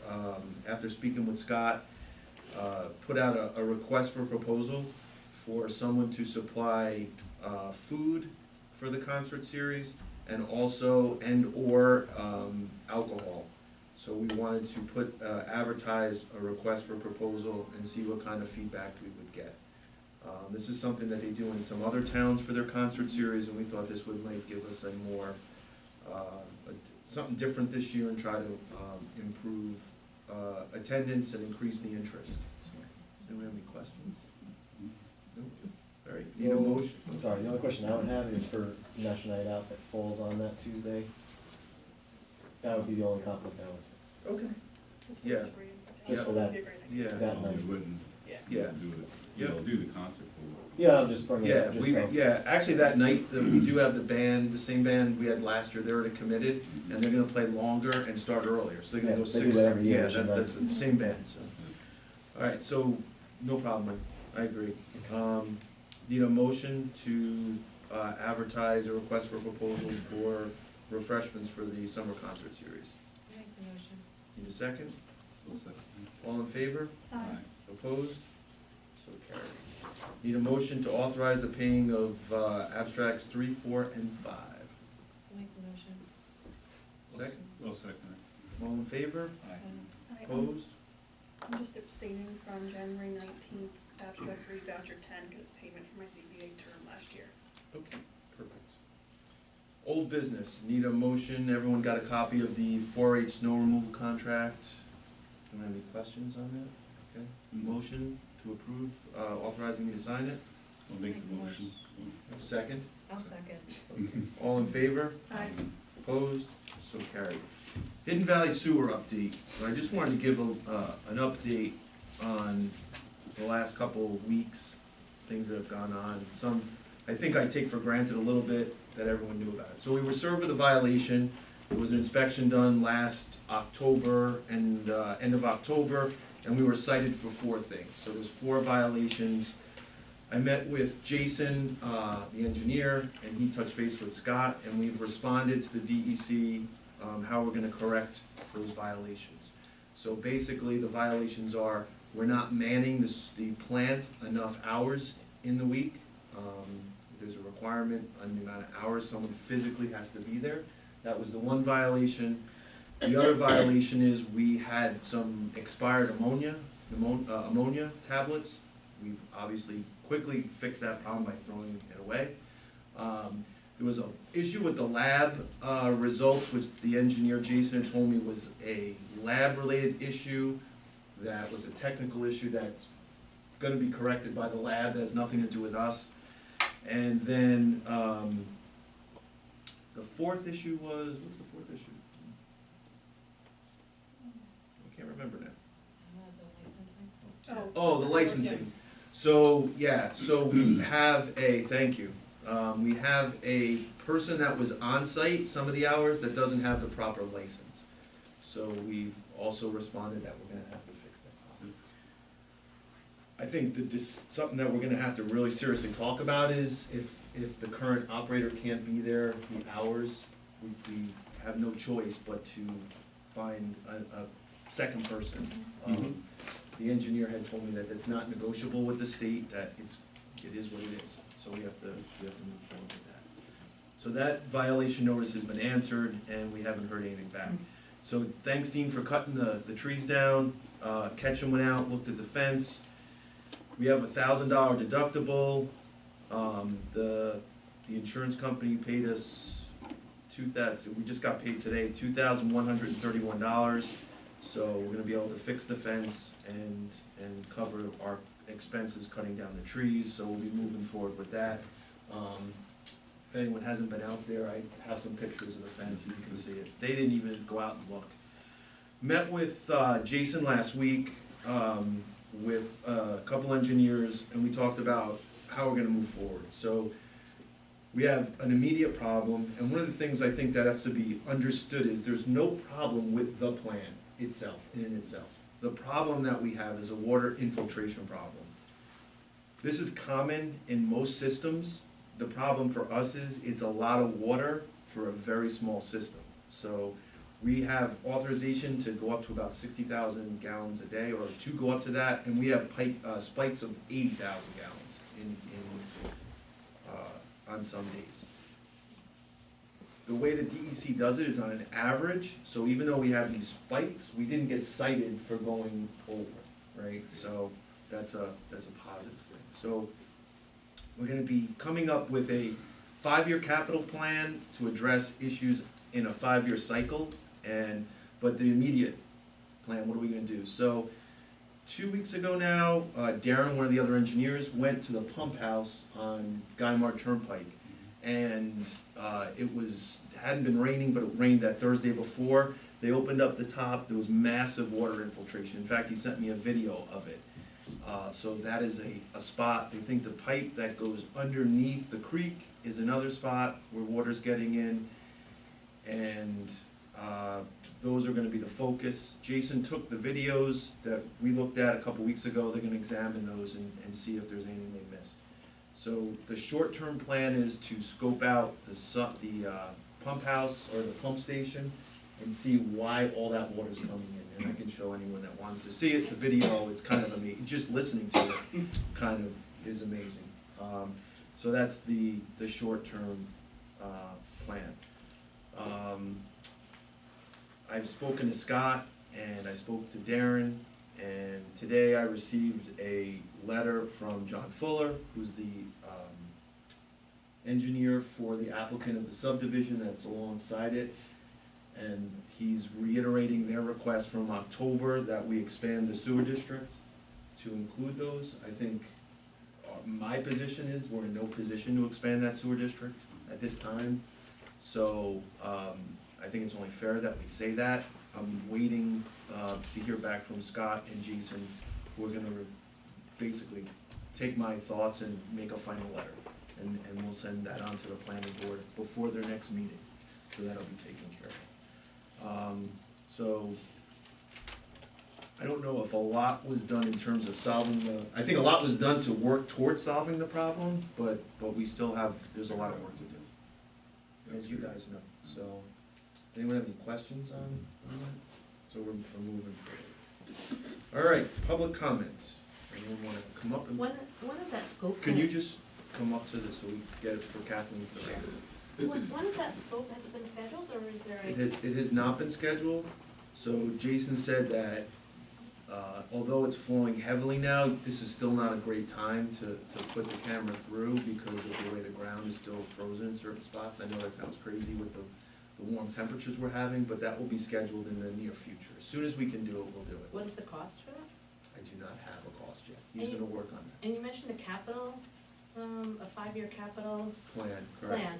after speaking with Scott, put out a request for proposal for someone to supply food for the concert series, and also, and/or alcohol. So we wanted to advertise a request for proposal and see what kind of feedback we would get. This is something that they do in some other towns for their concert series, and we thought this might give us a more, something different this year and try to improve attendance and increase the interest. So, does anyone have any questions? No? All right, need a motion? I'm sorry, the only question I would have is for National Night Out that falls on that Tuesday. That would be the only conflict I would say. Okay. Just Yeah. for you. Just for that. That'd be a great idea. Yeah. That night. We wouldn't Yeah. Yeah. do it, Yep. do the concert for Yeah, I'm just bringing it Yeah, up, just so. actually that night, we do have the band, the same band we had last year, they're already committed, and they're gonna play longer and start earlier, so they're gonna Yeah, go they 6. do that every year, Yeah, which is that's nice. the same band, so. Alright, so, no problem, I agree. Need a motion to advertise a request for proposals for refreshments for the summer concert series. I'll make the motion. Need a second? We'll second. All in favor? Aye. Opposed? So carried. Need a motion to authorize the paying of abstracts 3, 4, and 5. I'll make the motion. Second? I'll second it. All in favor? Aye. Aye. Opposed? I'm just abstaining from January 19th, abstract 3, voucher 10, because it's payment for my ZBA term last year. Okay, perfect. Old business, need a motion, everyone got a copy of the 4-H snow removal contract? Anyone have any questions on that? Okay, motion to approve, authorizing me to sign it? I'll make the motion. Second? I'll second. Okay. All in favor? Aye. Opposed? So carried. Hidden Valley Sewer update. So I just wanted to give an update on the last couple of weeks, things that have gone on. Some, I think I take for granted a little bit that everyone knew about it. So we were served with a violation. There was an inspection done last October and end of October, and we were cited for 4 things. So there's 4 violations. I met with Jason, the engineer, and he touched base with Scott, and we've responded to the DEC, how we're gonna correct those violations. So basically, the violations are, we're not manning the plant enough hours in the week. There's a requirement on the amount of hours someone physically has to be there. That was the one violation. The other violation is we had some expired ammonia tablets. We've obviously quickly fixed that problem by throwing it away. There was an issue with the lab results, which the engineer Jason had told me was a lab-related issue. That was a technical issue that's gonna be corrected by the lab, that has nothing to do with us. And then, the 4th issue was, what was the 4th issue? I can't remember now. The licensing. Oh. Oh, the licensing. Yes. So, yeah, so we have thank you. We have a person that was on site some of the hours that doesn't have the proper license. So we've also responded that we're gonna have to fix that problem. I think that this, something that we're gonna have to really seriously talk about is if the current operator can't be there the hours, we have no choice but to find a second person. The engineer had told me that it's not negotiable with the state, that it is what it is, so we have to move forward with that. So that violation notice has been answered, and we haven't heard anything back. So thanks, Dean, for cutting the trees down. Ketchum went out, looked at the fence. We have $1,000 deductible. The insurance company paid us we just got paid today, $2,131. So we're gonna be able to fix the fence and cover our expenses cutting down the trees, so we'll be moving forward with that. If anyone hasn't been out there, I have some pictures of the fence, and you can see it. They didn't even go out and look. Met with Jason last week, with a couple engineers, and we talked about how we're gonna move forward. So we have an immediate problem, and one of the things I think that has to be understood is there's no problem with the plan itself, in and itself. The problem that we have is a water infiltration problem. This is common in most systems. The problem for us is it's a lot of water for a very small system. So we have authorization to go up to about 60,000 gallons a day, or to go up to that, and we have spikes of 80,000 gallons on some days. The way the DEC does it is on an average, so even though we have these spikes, we didn't get cited for going over, right? So that's a positive thing. So we're gonna be coming up with a 5-year capital plan to address issues in a 5-year cycle, but the immediate plan, what are we gonna do? So 2 weeks ago now, Darren, one of the other engineers, went to the pump house on Guymar Turnpike. And it hadn't been raining, but it rained that Thursday before. They opened up the top, there was massive water infiltration. In fact, he sent me a video of it. So that is a spot. They think the pipe that goes underneath the creek is another spot where water's getting in. And those are gonna be the focus. Jason took the videos that we looked at a couple weeks ago. They're gonna examine those and see if there's anything they missed. So the short-term plan is to scope out the pump house or the pump station and see why all that water's coming in. And I can show anyone that wants to see it, the video, it's kind of amazing. Just listening to it kind of is amazing. So that's the short-term plan. I've spoken to Scott and I spoke to Darren, and today I received a letter from John Fuller, who's the engineer for the applicant of the subdivision that's alongside it. And he's reiterating their request from October that we expand the sewer district to include those. I think my position is we're in no position to expand that sewer district at this time. So I think it's only fair that we say that. I'm waiting to hear back from Scott and Jason, who are gonna basically take my thoughts and make a final letter. And we'll send that on to the planning board before their next meeting, so that'll be taken care of. So I don't know if a lot was done in terms of solving I think a lot was done to work towards solving the problem, but we still there's a lot of work to do, as you guys know. So, anyone have any questions on that? So we're moving forward. All right, public comments. Anyone wanna come up and? When is that scope? Can you just come up to this so we get it for Kathleen? When is that scope, has it been scheduled, or is there It has not been scheduled, so Jason said that, although it's flowing heavily now, this is still not a great time to put the camera through because of the way the ground is still frozen in certain spots. I know that sounds crazy with the warm temperatures we're having, but that will be scheduled in the near future. As soon as we can do it, we'll do it. What is the cost for that? I do not have a cost yet. He's gonna work on that. And you mentioned a capital, a 5-year capital Plan, correct? plan.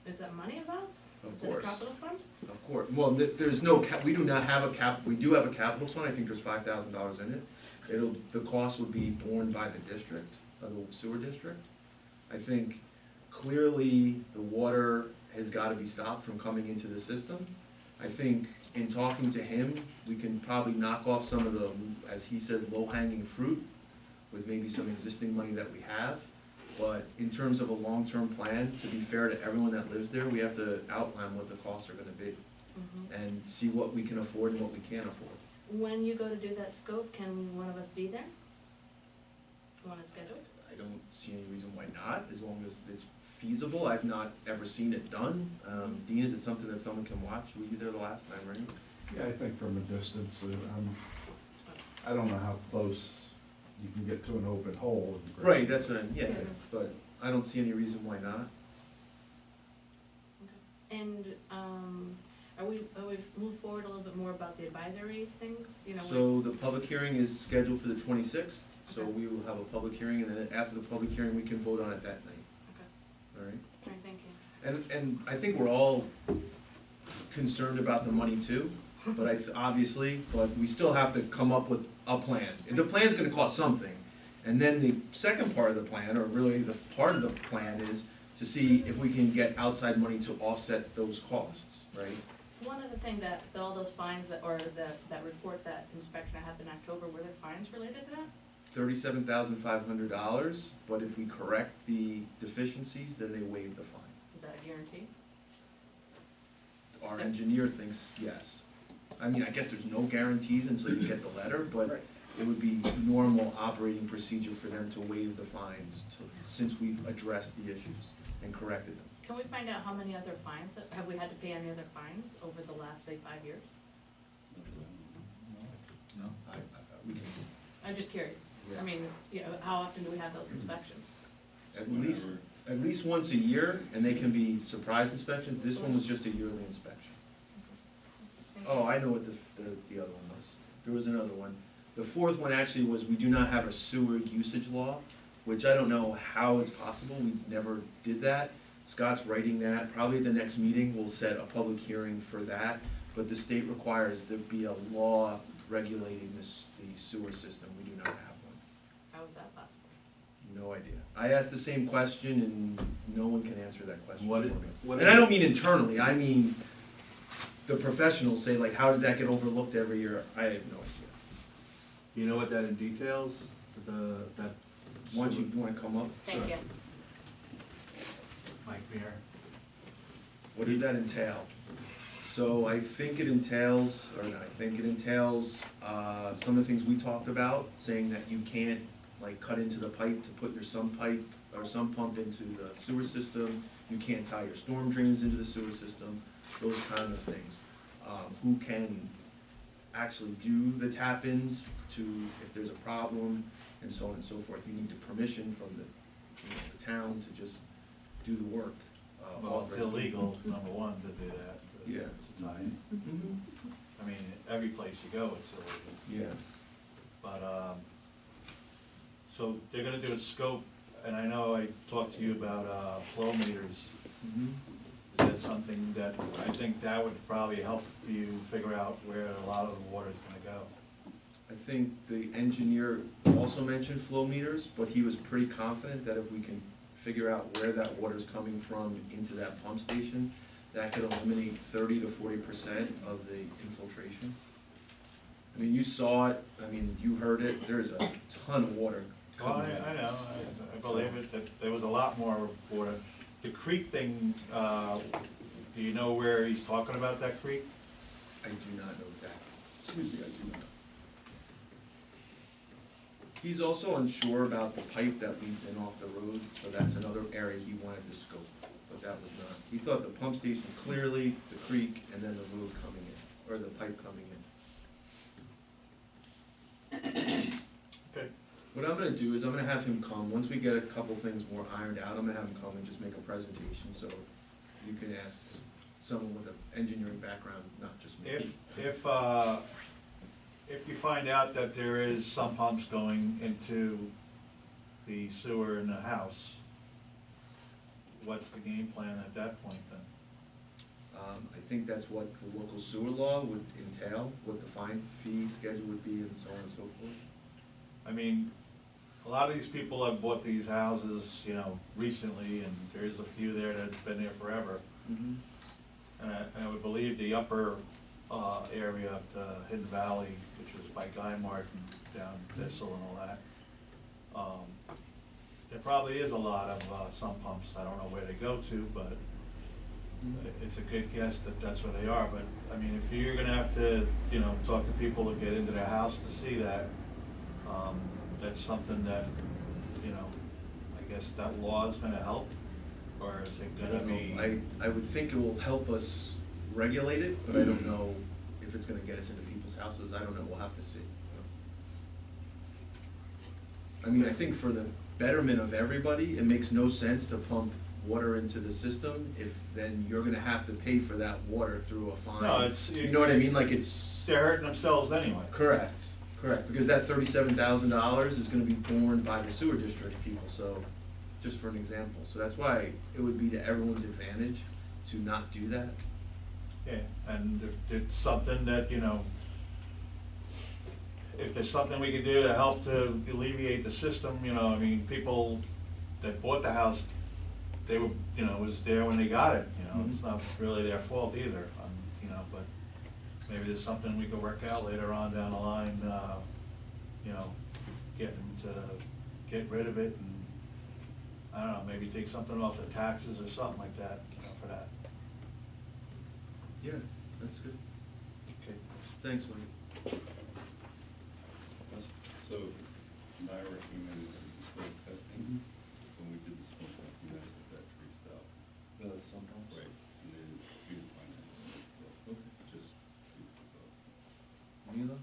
Is that money involved? Of Is it a course. capital fund? Of course. Well, there's no we do not have we do have a capital fund. I think there's $5,000 in it. The cost would be borne by the district, the sewer district. I think clearly the water has gotta be stopped from coming into the system. I think in talking to him, we can probably knock off some of the, as he says, low-hanging fruit with maybe some existing money that we have. But in terms of a long-term plan, to be fair to everyone that lives there, we have to outline what the costs are gonna be and see what we can afford and what we can't afford. When you go to do that scope, can one of us be there? Want to schedule? I don't see any reason why not, as long as it's feasible. I've not ever seen it done. Dean, is it something that someone can watch? Were you there the last time, right? Yeah, I think from a distance, I don't know how close you can get to an open hole. in the ground. Right, that's what I'm, yeah, but I don't see any reason why not. And, we've moved forward a little bit more about the advisories things, you know? So the public hearing is scheduled for the 26th, so Okay. we will have a public hearing, and then after the public hearing, we can vote on it that night, Okay, all right? all right, thank you. And I think we're all concerned about the money too, but obviously, but we still have to come up with a plan. And the plan's gonna cost something, and then the second part of the plan, or really the part of the plan, is to see if we can get outside money to offset those costs, right? One other thing that, all those fines that, or that report, that inspection that happened in October, were there fines related to that? $37,500, but if we correct the deficiencies, then they waive the fine. Is that a guarantee? Our engineer thinks yes. I mean, I guess there's no guarantees until you get the letter, but it would be normal operating procedure for them to waive the fines since we've addressed the issues and corrected them. Can we find out how many other fines, have we had to pay any other fines over the last, say, 5 years? No. We can, I'm just curious. Yeah. I mean, you know, how often do we have those inspections? at least once a year, and they can be surprise inspections. This one was just a yearly inspection. Thank you. Oh, I know what the other one was. There was another one. The fourth one actually was, we do not have a sewer usage law, which I don't know how it's possible. We never did that. Scott's writing that. Probably at the next meeting, we'll set a public hearing for that. But the state requires there be a law regulating the sewer system. We do not have one. How is that possible? No idea. I asked the same question and no one can answer that question for What me. what And I don't mean internally, I mean the professionals say, like, how did that get overlooked every year? I have no idea. You know what that in details, that? Once you wanna come up, Thank you. Mike Mayor. what does that entail? So I think it entails, some of the things we talked about, saying that you can't, like, cut into the pipe to put your sump pipe or sump pump into the sewer system. You can't tie your storm drains into the sewer system, those kind of things. Who can actually do the tap-ins to, if there's a problem, and so on and so forth. You need the permission from the town to just do the work. Well, it's authorized. illegal, number one, to do that, Yeah. to tie in. Mhm. I mean, every place you go, it's illegal. Yeah. But, so they're gonna do a scope, and I know I talked to you about, flow meters. Mhm. Is that something that, I think that would probably help you figure out where a lot of the water's gonna go. I think the engineer also mentioned flow meters, but he was pretty confident that if we can figure out where that water's coming from into that pump station, that could eliminate 30 to 40% of the infiltration. I mean, you saw it, I mean, you heard it, there's a ton of water Well, coming in. I know, I believe it, that there was a lot more water. The creek thing, do you know where he's talking about, that creek? I do not know exactly. Excuse me, I do not. He's also unsure about the pipe that leads in off the road, so that's another area he wanted to scope, but that was not. He thought the pump station clearly, the creek, and then the road coming in, or the pipe coming in. Okay. What I'm gonna do is I'm gonna have him come, once we get a couple things more ironed out, I'm gonna have him come and just make a presentation, so you can ask someone with an engineering background, not just me. If you find out that there is some pumps going into the sewer in the house, what's the game plan at that point then? I think that's what the local sewer law would entail, what the fine fee schedule would be, and so on and so forth. I mean, a lot of these people have bought these houses, you know, recently, and there's a few there that's been there forever. Mhm. And I would believe the upper, area of the Hidden Valley, which was by Guy Martin down Thistle and all that, there probably is a lot of, sump pumps. I don't know where they go to, but it's a good guess that that's where they are. But, I mean, if you're gonna have to, you know, talk to people to get into their house to see that, that's something that, you know, I guess that law is gonna help, or is it I gonna don't be? know. I would think it will help us regulate it, but I don't know if it's gonna get us into people's houses. I don't know, we'll have to see. I mean, I think for the betterment of everybody, it makes no sense to pump water into the system if then you're gonna have to pay for that water through a fine. No, it's. You know what I mean, like it's. They're hurting themselves anyway. Correct, because that $37,000 is gonna be borne by the sewer district people, so, just for an example. So that's why it would be to everyone's advantage to not do that. Yeah, and if it's something that, you know, if there's something we could do to help to alleviate the system, you know, I mean, people that bought the house, they were, you know, it was there when they got it, you know, it's not really their fault either, you know, but maybe there's something we could work out later on down the line, you know, get them to get rid of it and, I don't know, maybe take something off the taxes or something like that, you know, for that. Yeah, that's good. Okay. Thanks, Mike. So, I recommend the smoke testing, when we did the smoke testing, that's what that traced out. Some pumps. Right, and then we didn't find anything, Okay. just see what Mila,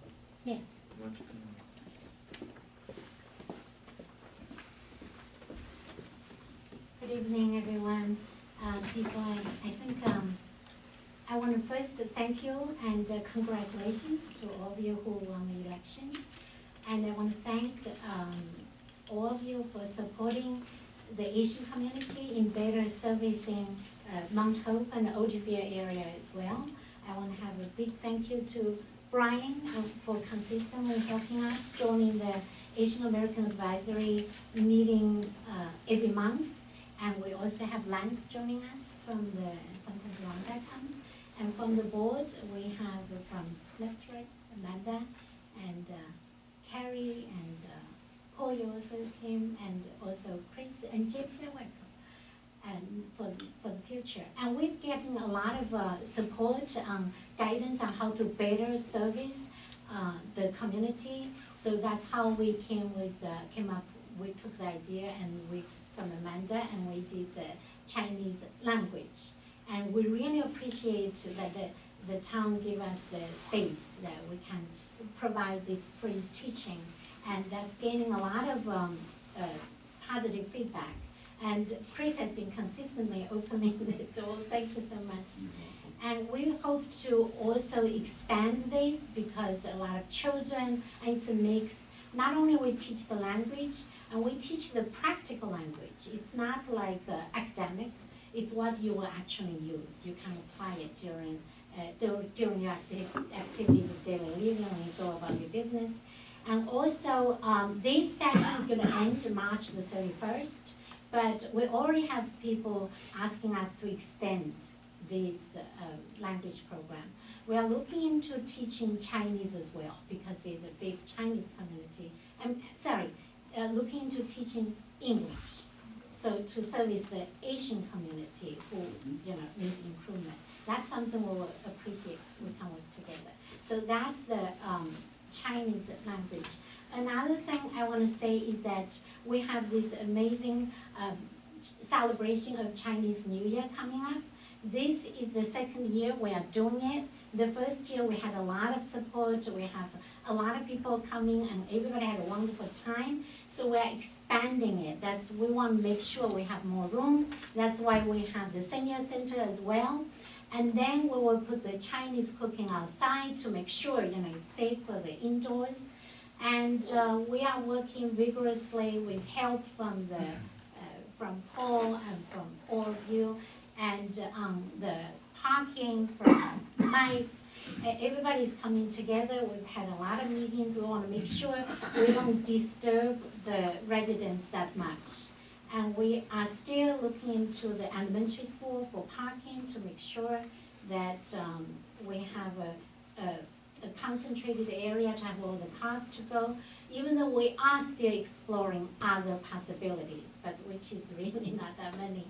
Yes. why don't you come on? Good evening, everyone. Before I think I want to first thank you and congratulations to all of you who won the elections. And I want to thank all of you for supporting the Asian community in better servicing Mount Hope and Otisville area as well. I want to have a big thank you to Brian for consistently helping us, joining the Asian American Advisory meeting every month. And we also have Lance joining us from the, sometimes Rhonda comes. And from the board, we have from Electric, Amanda, and Carrie, and Paul, you also came, and also Chris, and James, you're welcome, and for the future. And we're getting a lot of support, guidance on how to better service the community. So that's how we came up, we took the idea and from Amanda, and we did the Chinese language. And we really appreciate that the town give us the space that we can provide this free teaching. And that's gaining a lot of positive feedback. And Chris has been consistently opening the door. Thank you so much. And we hope to also expand this because a lot of children, and it's a mix. Not only we teach the language, and we teach the practical language. It's not like academic. It's what you will actually use. You can apply it during your activities of daily living when you go about your business. And also, this session is going to end March the 31st, but we already have people asking us to extend this language program. We are looking into teaching Chinese as well because there's a big Chinese community. Looking into teaching English. So to service the Asian community who, need improvement. That's something we will appreciate, we can work together. So that's the Chinese language. Another thing I want to say is that we have this amazing celebration of Chinese New Year coming up. This is the second year we are doing it. The first year we had a lot of support, we have a lot of people coming and everybody had a wonderful time. So we're expanding it. We want to make sure we have more room. That's why we have the senior center as well. And then we will put the Chinese cooking outside to make sure, it's safe for the indoors. And we are working vigorously with help from Paul and from all of you, and the parking from Mike. everybody's coming together, we've had a lot of meetings, we wanna make sure we don't disturb the residents that much. And we are still looking into the elementary school for parking to make sure that, we have a concentrated area to have all the cars to go, even though we are still exploring other possibilities, but which is really not that many.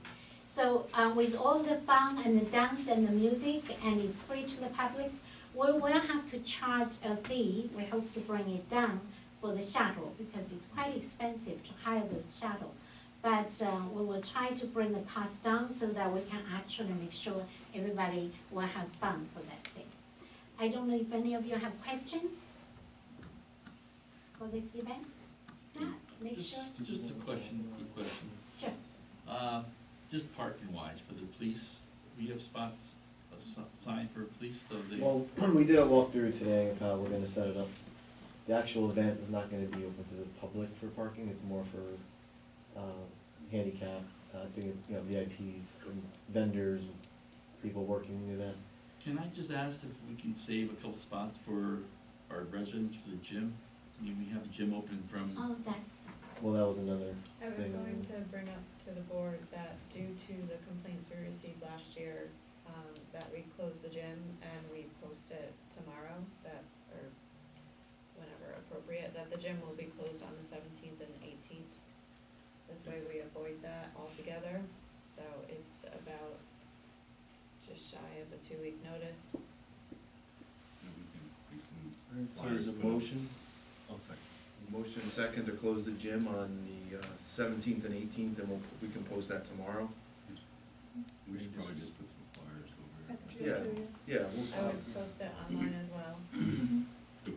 So with all the fun and the dance and the music, and it's free to the public, we will have to charge a fee. We hope to bring it down for the shuttle, because it's quite expensive to hire this shuttle. But we will try to bring the cost down so that we can actually make sure everybody will have fun for that day. I don't know if any of you have questions for this event? Not, make sure. Just a question, quick question. Sure. Just parking wise, for the police, we have spots assigned for police, so they. Well, we did a walkthrough today of how we're gonna set it up. The actual event is not gonna be open to the public for parking, it's more for, handicap, VIPs, and vendors, people working the event. Can I just ask if we can save a couple spots for our residents for the gym? I mean, we have the gym open from. Oh, that's, Well, that was another I was thing. going to bring up to the board that due to the complaints we received last year, that we closed the gym and we post it tomorrow, that, or whenever appropriate, that the gym will be closed on the 17th and 18th. This way we avoid that altogether, so it's about just shy of a 2-week notice. So there's a motion, I'll second. motion and second to close the gym on the 17th and 18th, and we can post that tomorrow. We should probably just put some flyers over At the here. gym Yeah, too, yeah, I would post it online as well.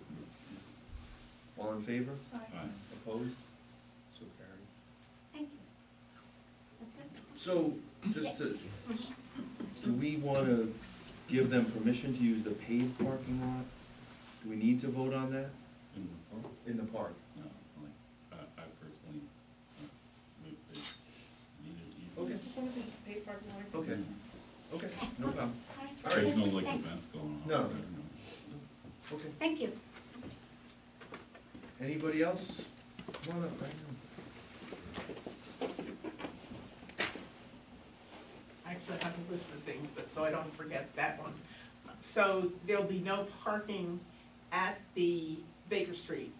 all in favor? Aye. Opposed? So carried. thank you. That's good. So, just to, do we wanna give them permission to use the paved parking lot? Do we need to vote on that In the park? in the park? No, I personally, would they need it Okay. As long as it's just a paid parking lot. Okay, okay, no problem. All right. All right. There's no like Thank- events going on. No. right? Okay. Thank you. Anybody else? Come on up, right I actually have a list of things, but so I don't forget that one. So there'll be no parking at the Baker Street.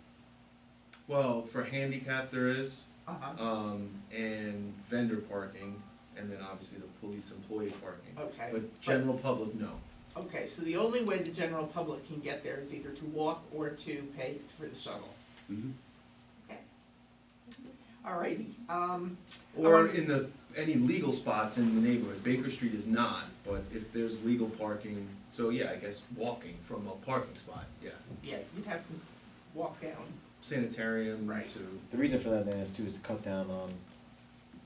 Well, for handicap there is, Uh-huh. and vendor parking, and then obviously the police employee parking. Okay. But general public, no. Okay, so the only way the general public can get there is either to walk or to pay for the shuttle. Mhm. Okay. Alrighty, Or in the, any legal spots in the neighborhood. Baker Street is not, but if there's legal parking, so yeah, I guess walking from a parking spot, yeah. yeah, you'd have to walk down. Sanitarium Right. to, The reason for that, man, is to cut down on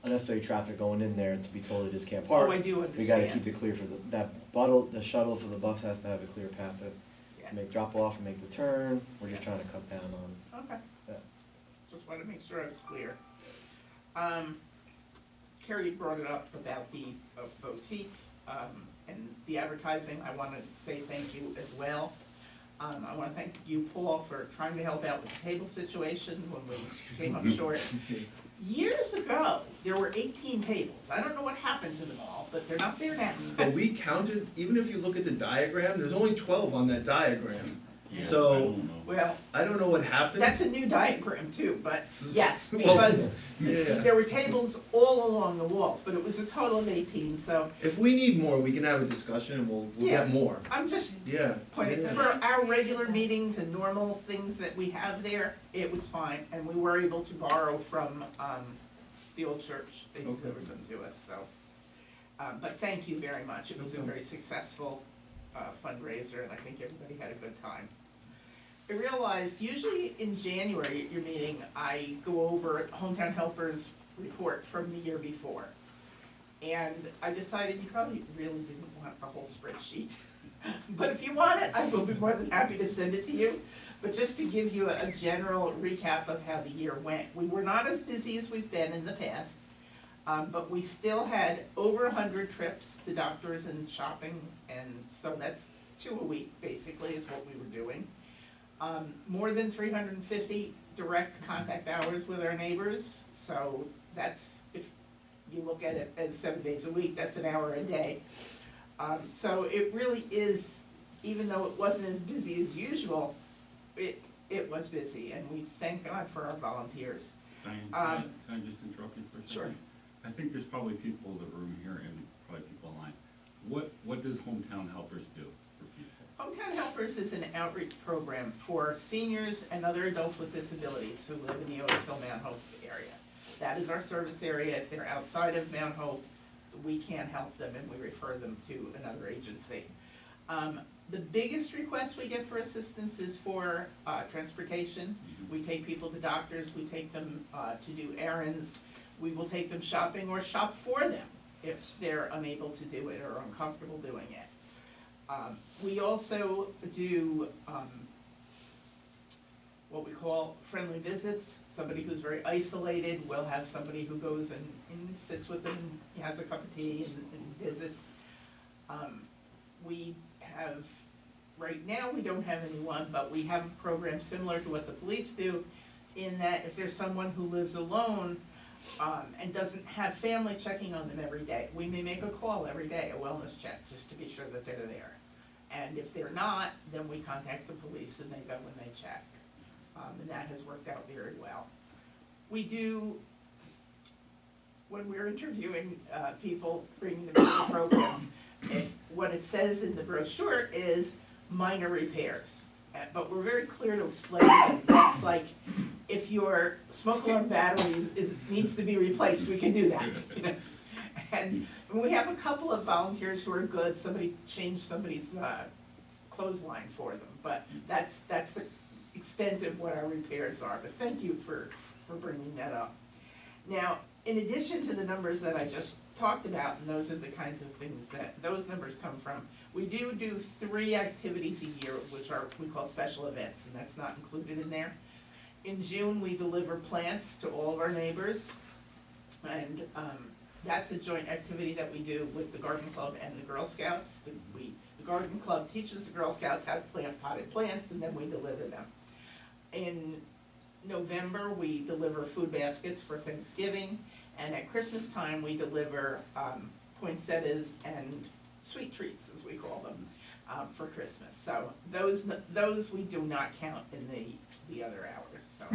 unnecessary traffic going in there and to be told they just can't park. Oh, I do understand. We gotta keep it clear for the shuttle for the bus has to have a clear path Yeah. to make drop off and make the turn. We're just trying to cut down on Okay. that. Just wanted to make sure I was clear. Carrie brought it up about the boutique, and the advertising. I want to say thank you as well. I want to thank you, Paul, for trying to help out with the table situation when we came up short. Years ago, there were 18 tables. I don't know what happened to them all, but they're not there now. but we counted, even if you look at the diagram, there's only 12 on that diagram. Yeah, So- I don't know. Well, I don't know what happened. that's a new diagram too, but yes, Well, because yeah. there were tables all along the walls, but it was a total of 18, so If we need more, we can have a discussion and we'll Yeah. get more. I'm just Yeah. pointing, yeah. for our regular meetings and normal things that we have there, it was fine, and we were able to borrow from, the old church. They Okay. delivered them to us, so. But thank you very much. It was a very successful, fundraiser, and I think everybody had a good time. I realized usually in January at your meeting, I go over Hometown Helpers report from the year before. And I decided you probably really didn't want a whole spreadsheet. But if you want it, I will be more than happy to send it to you. But just to give you a general recap of how the year went, we were not as busy as we've been in the past. But we still had over 100 trips to doctors and shopping, and so that's 2 a week, basically, is what we were doing. More than 350 direct contact hours with our neighbors, so that's, if you look at it as 7 days a week, that's an hour a day. So it really is, even though it wasn't as busy as usual, it was busy, and we thank God for our volunteers. Diane, can I just interrupt you for a second? Sure. I think there's probably people in the room here and probably people online. What does Hometown Helpers do for people? Hometown Helpers is an outreach program for seniors and other adults with disabilities who live in the Otisville Mount Hope area. That is our service area. If they're outside of Mount Hope, we can't help them and we refer them to another agency. The biggest request we get for assistance is for transportation. We take people to doctors, we take them to do errands, we will take them shopping or shop for them if they're unable to do it or uncomfortable doing it. We also do what we call friendly visits. Somebody who's very isolated, we'll have somebody who goes and sits with them, has a cup of tea and visits. We have, right now we don't have anyone, but we have a program similar to what the police do, in that if there's someone who lives alone and doesn't have family checking on them every day, we may make a call every day, a wellness check, just to be sure that they're there. And if they're not, then we contact the police and they go and they check. And that has worked out very well. We do, when we're interviewing people, bringing them into the program, what it says in the brochure is minor repairs. But we're very clear to explain that that's like, if your smoke alarm battery needs to be replaced, we can do that. You know? And we have a couple of volunteers who are good. Somebody changed somebody's clothesline for them, but that's the extent of what our repairs are. But thank you for bringing that up. Now, in addition to the numbers that I just talked about, and those are the kinds of things that those numbers come from, we do 3 activities a year, which we call special events, and that's not included in there. In June, we deliver plants to all of our neighbors, and that's a joint activity that we do with the Garden Club and the Girl Scouts. The Garden Club teaches the Girl Scouts how to plant potted plants, and then we deliver them. In November, we deliver food baskets for Thanksgiving, and at Christmas time, we deliver poinsettias and sweet treats, as we call them, for Christmas. So those we do not count in the other hours. So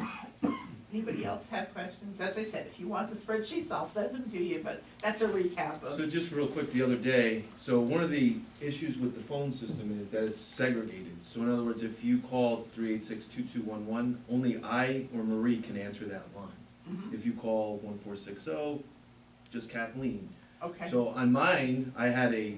anybody else have questions? As I said, if you want the spreadsheets, I'll send them to you, but that's a recap of. So just real quick, the other day, so one of the issues with the phone system is that it's segregated. So in other words, if you call 386-2211, only I or Marie can answer that line. Mhm. If you call 1460, just Kathleen. Okay. So on mine, I had a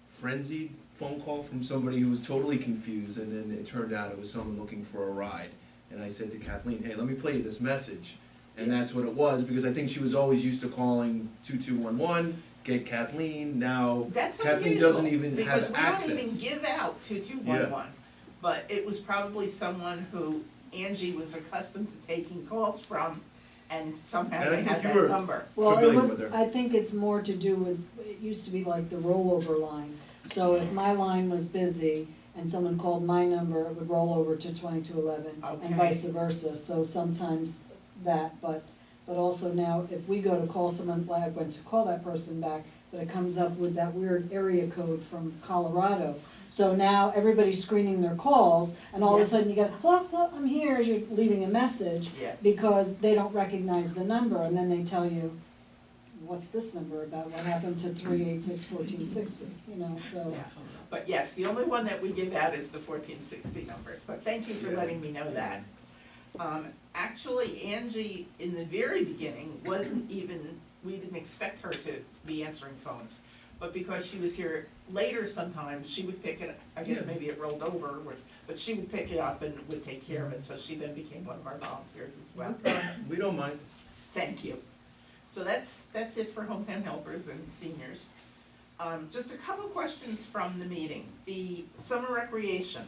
frenzied phone call from somebody who was totally confused, and then it turned out it was someone looking for a ride. And I said to Kathleen, hey, let me play you this message. And that's what it was, because I think she was always used to calling 2211, get Kathleen. Now That's Kathleen unusual, doesn't even have access. Because we don't even give out 2211. But it was probably someone who Angie was accustomed to taking calls from, and somehow And I they think had you that were number. Well, it familiar was, with her. I think it's more to do with, it used to be like the rollover line. So if my line was busy and someone called my number, it would roll over to 2211 Okay. and vice versa. So sometimes that, but also now if we go to call someone, like I went to call that person back, but it comes up with that weird area code from Colorado. So now everybody's screening their calls, and all of Yeah. a sudden you get, hello, hello, I'm here, as you're leaving a message, Yeah. because they don't recognize the number, and then they tell you, what's this number about, what happened to 386-1460, you know, so. Yeah. But yes, the only one that we give out is the 1460 numbers, but thank you for Yeah. letting me know that. Actually, Angie, in the very beginning, wasn't even, we didn't expect her to be answering phones. But because she was here later sometimes, she would pick it, I guess Yeah. maybe it rolled over, but she would pick it up and would take care of it, so she then became one of our volunteers as well. We don't mind. Thank you. So that's it for hometown helpers and seniors. Just a couple of questions from the meeting. The summer recreation,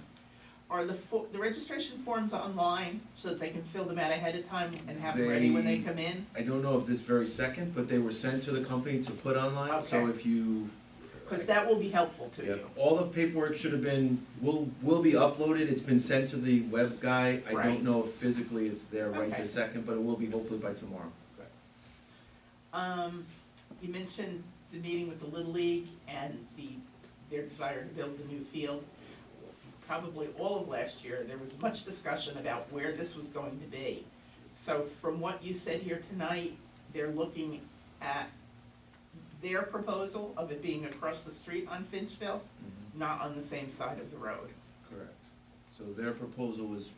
are the registration forms online so that they can fill them out ahead of time and have them ready when they come in? I don't know if this very second, but they were sent to the company to put online. So Okay. if you Cause that will be helpful to Yeah, you. all the paperwork should have been, will be uploaded, it's been sent to the web guy. I Right. don't know if physically it's there right Okay. this second, but it will be hopefully by tomorrow. You mentioned the meeting with the Little League and their desire to build the new field. Probably all of last year, there was much discussion about where this was going to be. So from what you said here tonight, they're looking at their proposal of it being across the street on Finchville, not on the same side of the road. Correct. So their proposal was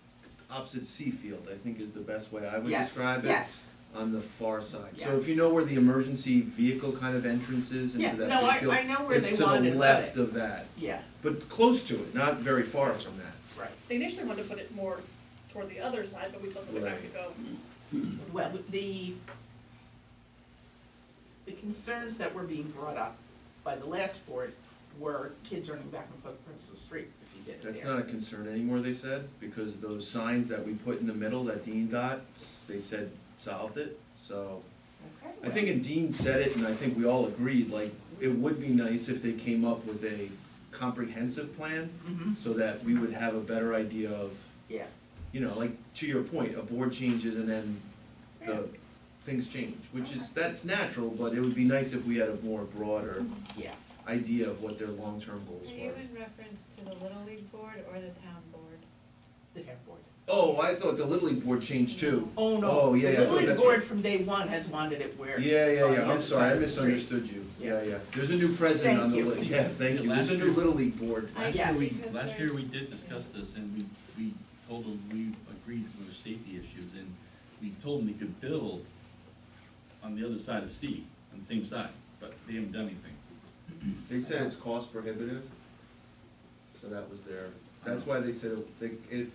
opposite Seafield, I think is the best way I would Yes, describe it. yes. On the far side. So Yes. if you know where the emergency vehicle kind of entrance is Yeah, into that no, field, I know where they it's to wanted to the put left it. of that, Yeah, but close to it, not very far from that. right. They initially wanted to put it more toward the other side, but we thought that we'd have to go. Well, the concerns that were being brought up by the last board were kids running back and forth across the street if you did it there. That's not a concern anymore, they said, because those signs that we put in the middle that Dean got, they said solved it, so. Okay, I think, and Dean said it, and I think we all agreed, like, it would be nice if they came up with a comprehensive plan, Mhm. so that we would have a better idea of, Yeah, you know, like, to your point, a board changes and then the things change, which is, that's natural, but it would be nice if we had a more broader yeah. idea of what their long-term goals Are you were. in reference to the Little League board or the town board? The town board. Oh, I thought the Little League board changed too. Oh, no. Oh, yeah, I The thought Little League that's board what- from day one has wanted it where. Yeah, yeah, on the yeah, I'm other sorry, side I of the street. misunderstood you, yeah, Yeah. yeah. There's a new president on the, Thank you. yeah, thank you, there's a new Little League board. Last Yes. year we did discuss this, and we told them, we agreed with the safety issues, and we told them they could build on the other side of C, on the same side, but they haven't done anything. They said it's cost prohibitive, so that was their, that's why they said it,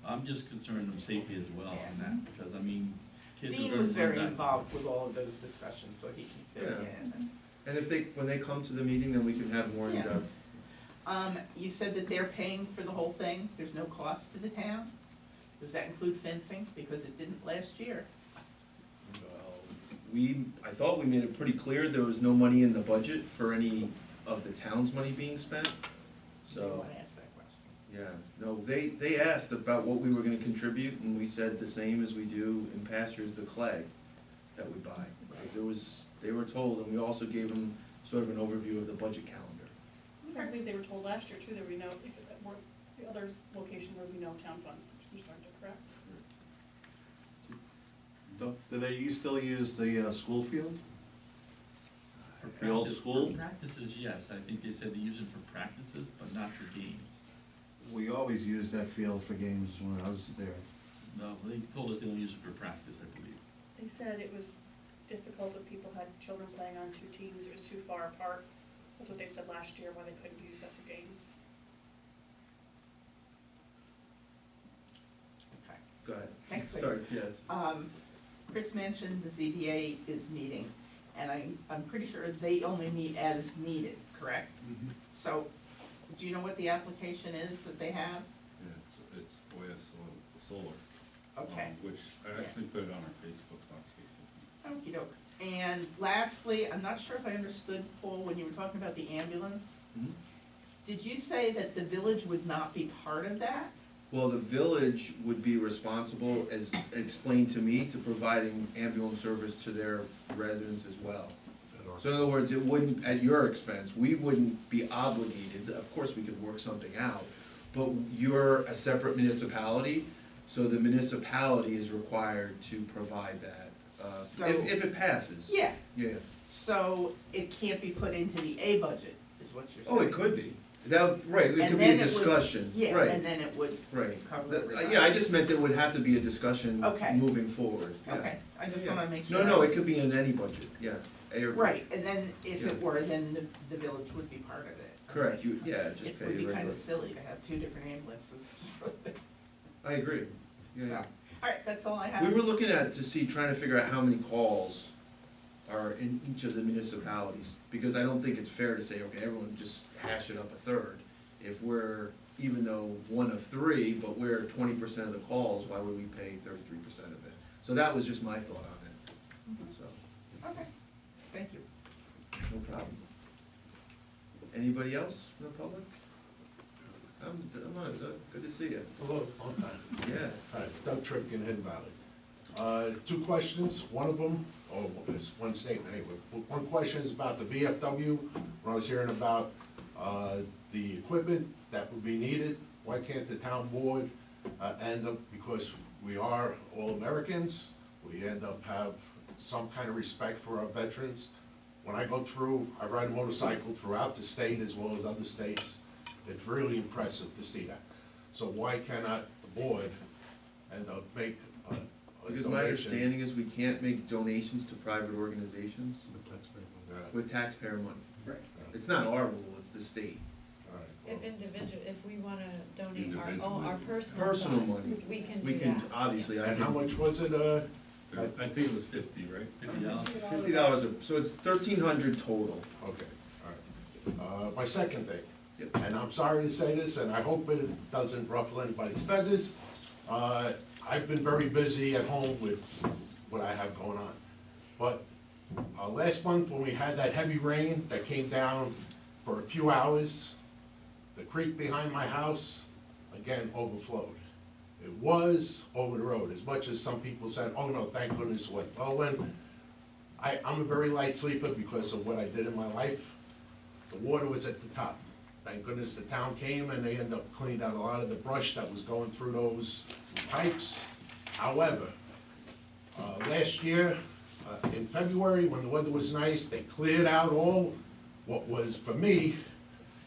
I'm just concerned of safety as well on that, because, I mean, kids are Dean gonna was run very back. involved with all of those discussions, so he can fill Yeah. in. and if they, when they come to the meeting, then we can have more in Yeah. depth. You said that they're paying for the whole thing, there's no cost to the town? Does that include fencing? Because it didn't last year. Well, I thought we made it pretty clear there was no money in the budget for any of the town's money being spent, You so. wanna ask that question? Yeah, no, they asked about what we were gonna contribute, and we said the same as we do in pastures, the clay that we buy. Like, there was, they were told, and we also gave them sort of an overview of the budget calendar. I believe they were told last year too, that we know, if that were, the other location where we know town funds to construct it, correct? Do they still use the school field? For The old practice- school? For practices, yes, I think they said they use it for practices, but not for games. We always used that field for games when I was there. No, they told us they don't use it for practice, I believe. They said it was difficult if people had children playing on two teams, it was too far apart. That's what they said last year, why they couldn't use that for games. Okay. Go ahead. Next thing. Sorry, yes. Chris mentioned the ZBA is meeting, and I'm pretty sure they only meet as needed, correct? So, do you know what the application is that they have? Yeah, it's Oya Solar. Okay. Which I actually put it on our Facebook last week. Okey doke. And lastly, I'm not sure if I understood, Paul, when you were talking about the ambulance. Mhm. Did you say that the village would not be part of that? Well, the village would be responsible, as explained to me, to providing ambulance service to their residents as well. So in other words, it wouldn't, at your expense, we wouldn't be obligated, of course, we could work something out, but you're a separate municipality, so the municipality is required to provide that, if it passes. Yeah, Yeah. so it can't be put into the A budget, is what you're saying? Oh, it could be, that, right, it And could be a then it would- discussion, Yeah, right, and then it would right. cover everybody. Yeah, I just meant there would have to be a discussion Okay. moving forward, yeah. Okay, I just Yeah. wanna make sure. No, it could be in any budget, yeah, A or B. Right, and then if Yeah. it were, then the village would be part of it. Correct, you, yeah, just It pay would be regular. kinda silly to have two different ambulances for the, I agree, yeah, so. yeah. Alright, that's all I have. We were looking at, to see, trying to figure out how many calls are in each of the municipalities, because I don't think it's fair to say, okay, everyone just hash it up a third. If we're, even though one of three, but we're 20% of the calls, why would we pay 33% of it? So that was just my thought on it, so, Okay, thank you. no problem. Anybody else from the public? I'm on, good to see you. Hello, long time. Yeah. Hi, Doug Tripkin, Hidden Valley. Two questions, one of them, or it's one statement anyway. One question is about the VFW. When I was hearing about the equipment that would be needed, why can't the town board end up, because we are all Americans, we end up have some kind of respect for our veterans. When I go through, I ride a motorcycle throughout the state as well as other states. It's really impressive to see that. So why cannot the board end up make a Because my understanding is we can't make donations to private organizations with taxpayer money. Right. It's not our rule, it's the state. If individual, if we wanna donate our Personal money. we can do that. Obviously, I And how can, much was it, I think it was 50, right? $50, so it's 1,300 total. Okay, all right. My second thing, Yep. and I'm sorry to say this, and I hope it doesn't ruffle anybody's feathers. I've been very busy at home with what I have going on. But last month, when we had that heavy rain that came down for a few hours, the creek behind my house, again, overflowed. It was over the road, as much as some people said, oh no, thank goodness it went. Well, when, I'm a very light sleeper because of what I did in my life. The water was at the top. Thank goodness the town came and they ended up cleaning out a lot of the brush that was going through those pipes. However, last year, in February, when the weather was nice, they cleared out all what was, for me,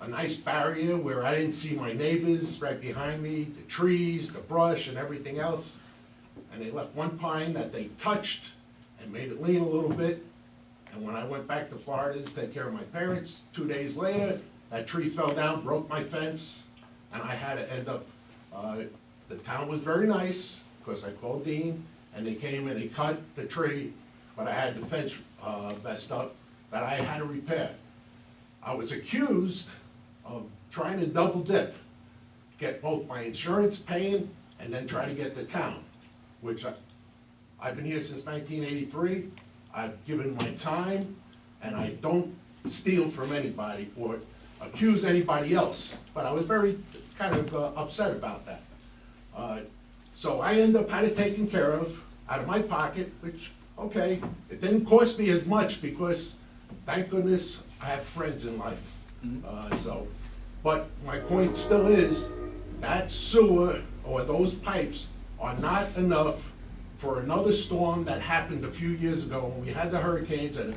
a nice barrier where I didn't see my neighbors right behind me, the trees, the brush, and everything else. And they left one pine that they touched and made it lean a little bit. And when I went back to Florida to take care of my parents, 2 days later, that tree fell down, broke my fence, and I had to end up, the town was very nice, because I called Dean, and they came and they cut the tree, but I had the fence messed up that I had to repair. I was accused of trying to double dip, get both my insurance paying and then try to get the town, which I've been here since 1983. I've given my time, and I don't steal from anybody or accuse anybody else. But I was very kind of upset about that. So I ended up had it taken care of out of my pocket, which, okay, it didn't cost me as much because, thank goodness, I have friends in life. But my point still is, that sewer or those pipes are not enough for another storm that happened a few years ago when we had the hurricanes and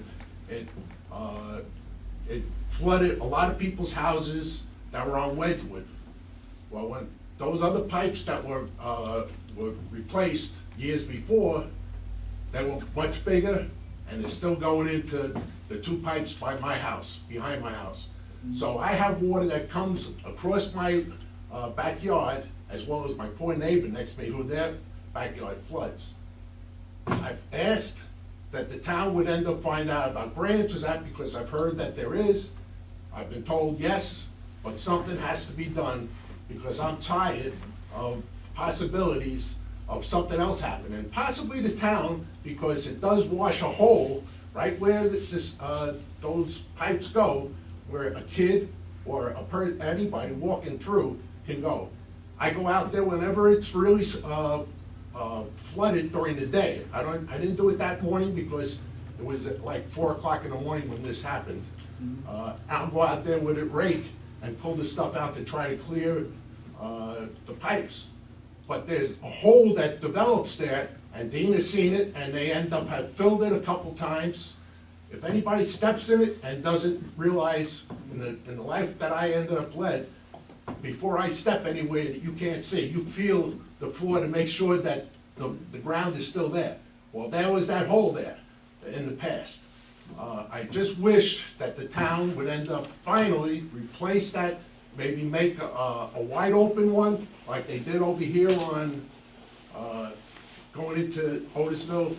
it flooded a lot of people's houses that were on Wedgewood. Well, when those other pipes that were replaced years before, they were much bigger, and they're still going into the two pipes by my house, behind my house. So I have water that comes across my backyard, as well as my poor neighbor next to me, who their backyard floods. I've asked that the town would end up finding out about grants, is that because I've heard that there is. I've been told yes, but something has to be done, because I'm tired of possibilities of something else happening. Possibly the town, because it does wash a hole right where those pipes go, where a kid or anybody walking through can go. I go out there whenever it's really flooded during the day. I didn't do it that morning because it was at like 4 o'clock in the morning when this happened. I'll go out there with a rake and pull the stuff out to try to clear the pipes. But there's a hole that develops there, and Dean has seen it, and they end up have filled it a couple times. If anybody steps in it and doesn't realize in the life that I ended up led, before I step anywhere that you can't see, you feel the floor to make sure that the ground is still there. Well, there was that hole there in the past. I just wish that the town would end up finally replace that, maybe make a wide open one, like they did over here on, going into Otisville,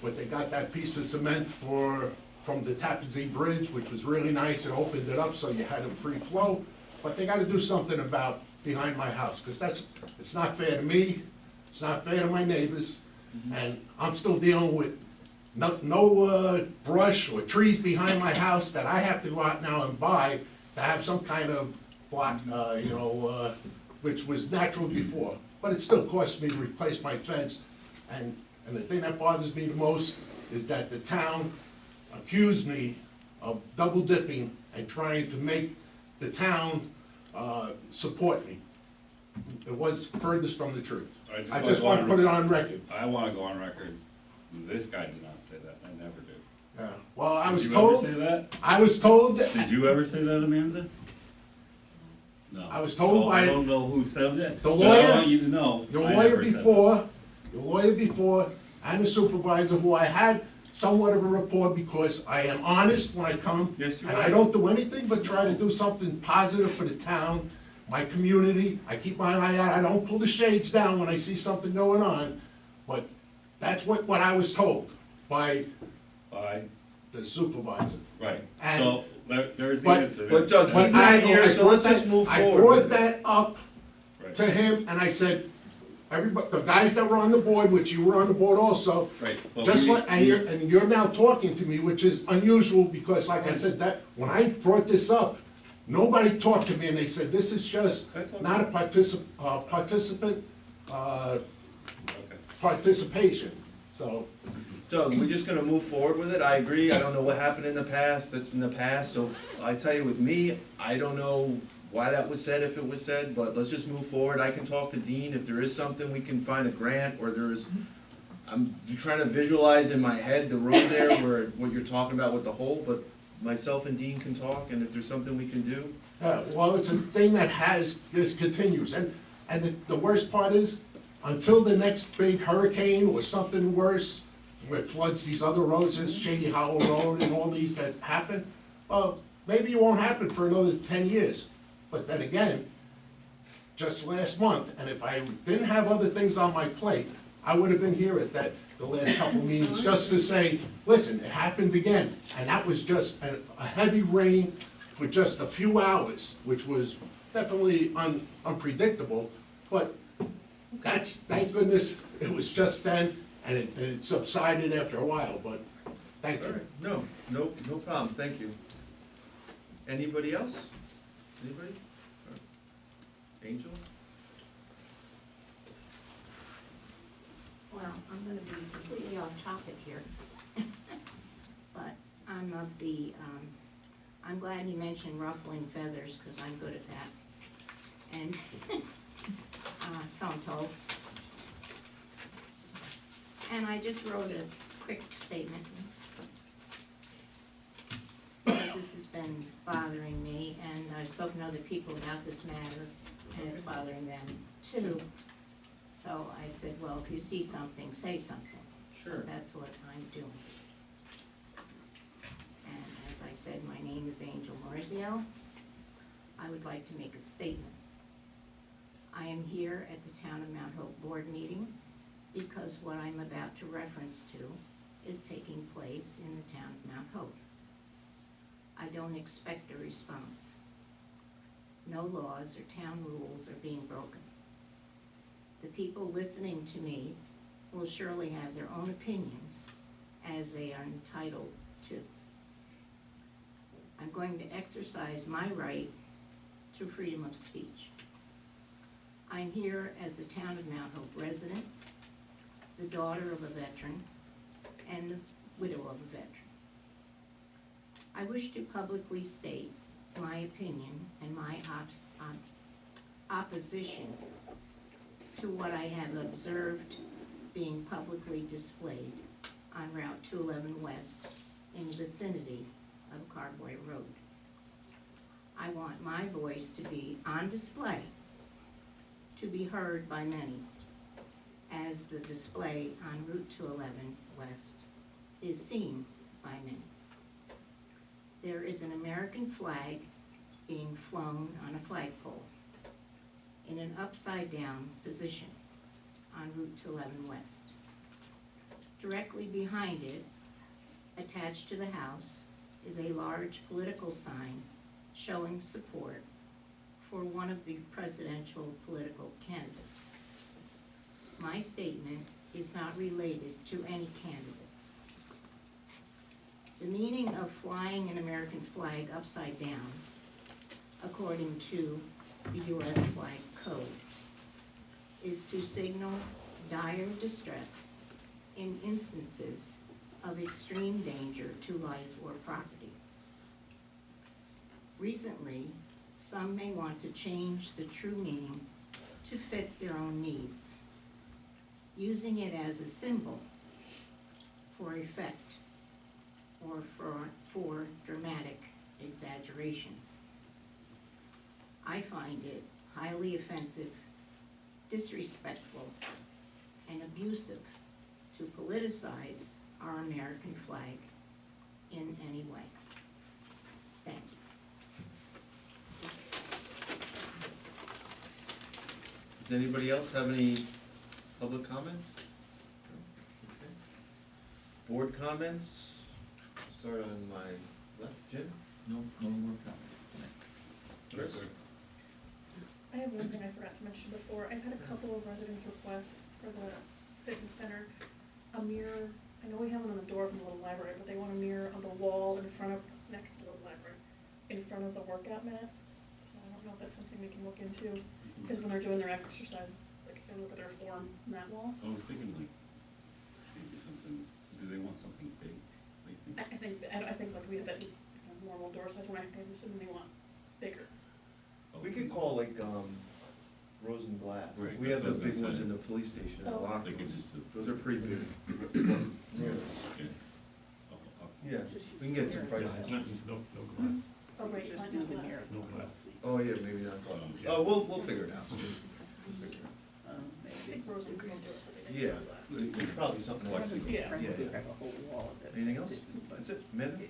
but they got that piece of cement from the Tappan Zee Bridge, which was really nice, and opened it up so you had a free flow. But they gotta do something about behind my house, because it's not fair to me, it's not fair to my neighbors, and I'm still dealing with no brush or trees behind my house that I have to go out now and buy to have some kind of block, which was natural before. But it still cost me to replace my fence. And the thing that bothers me the most is that the town accused me of double dipping and trying to make the town support me. It was furthest from the truth. I just want to put it on record. I wanna go on record, this guy did not say that, I never did. Yeah. Well, I was Did told. you ever say that? I was told that. Did you ever say that, Amanda? No. I was told by- I don't know who said that. The but lawyer- I want you to know. Your I lawyer never said that. before, and the supervisor, who I had somewhat of a rapport because I am honest when I come. Yes, you And are. I don't do anything but try to do something positive for the town, my community. I keep my eye out, I don't pull the shades down when I see something going on. But that's what I was told by By, the supervisor. right, And- so, there's the But- answer. But Doug, But he's not I- here, I so let's brought just move I forward. brought that up Right. to him, and I said, everybody, the guys that were on the board, which you were on the board also, Right, but just we- like, and you're now talking to me, which is unusual, because like I said, that, when I brought this up, nobody talked to me, and they said, this is just not a participant, Okay. participation, so. Doug, we're just gonna move forward with it, I agree, I don't know what happened in the past, that's in the past, so I tell you, with me, I don't know why that was said, if it was said, but let's just move forward, I can talk to Dean, if there is something, we can find a grant, or there's, I'm trying to visualize in my head the road there, where, what you're talking about with the hole, but myself and Dean can talk, and if there's something we can do. Well, it's a thing that this continues, and the worst part is, until the next big hurricane or something worse, where it floods these other roads, this Shady Hollow Road and all these that happen, well, maybe it won't happen for another 10 years. But then again, just last month, and if I didn't have other things on my plate, I would have been here at the last couple meetings, just to say, listen, it happened again. And that was just a heavy rain for just a few hours, which was definitely unpredictable, but thank goodness, it was just then, and it subsided after a while, but thank All you. right, no problem, thank you. Anybody else? Anybody? Angel? Well, I'm gonna be completely off topic here. But I'm glad you mentioned ruffling feathers, because I'm good at that. And, so I'm told. And I just wrote a quick statement. Because this has been bothering me, and I've spoken to other people about this matter, and it's bothering them too. So I said, well, if you see something, say something. So Sure. that's what I'm doing. And as I said, my name is Angel Marzio. I would like to make a statement. I am here at the Town of Mount Hope Board meeting because what I'm about to reference to is taking place in the town of Mount Hope. I don't expect a response. No laws or town rules are being broken. The people listening to me will surely have their own opinions, as they are entitled to. I'm going to exercise my right to freedom of speech. I'm here as a Town of Mount Hope resident, the daughter of a veteran, and the widow of a veteran. I wish to publicly state my opinion and my opposition to what I have observed being publicly displayed on Route 211 West in the vicinity of Carboy Road. I want my voice to be on display, to be heard by many, as the display on Route 211 West is seen by many. There is an American flag being flown on a flagpole in an upside-down position on Route 211 West. Directly behind it, attached to the house, is a large political sign showing support for one of the presidential political candidates. My statement is not related to any candidate. The meaning of flying an American flag upside down according to the US Flag Code, is to signal dire distress in instances of extreme danger to life or property. Recently, some may want to change the true meaning to fit their own needs, using it as a symbol for effect or for dramatic exaggerations. I find it highly offensive, disrespectful, and abusive to politicize our American flag in any way. Thank you. Does anybody else have any public comments? Okay. Board comments? Start on my left, Jim? No more comments. Chris? I have one thing I forgot to mention before. I've had a couple of residents request for the fitness center a mirror. I know we have one on the door from the little library, but they want a mirror on the wall in front of, next to the library, in front of the workout mat. So I don't know if that's something we can look into, because when they're doing their exercise, like I said, look at their form on that wall. I was thinking like, maybe something, do they want something big? I think like we have that normal door size one, I'm assuming they want bigger. We could call like, Rosen Glass. Right, We that's have what the I was big gonna ones say. in the police station, in the Oh. locker They could rooms. just do. Those are pretty big. Mirrors. Okay. Yeah, we can get some prices. No glass. Oh, right, you want no glass. No glass. Oh, yeah, maybe not. Yeah. Oh, we'll figure it out. I think Rosen can do it, but they Yeah, don't do it's probably something like. glass. Yeah. Anything else? That's it, minute?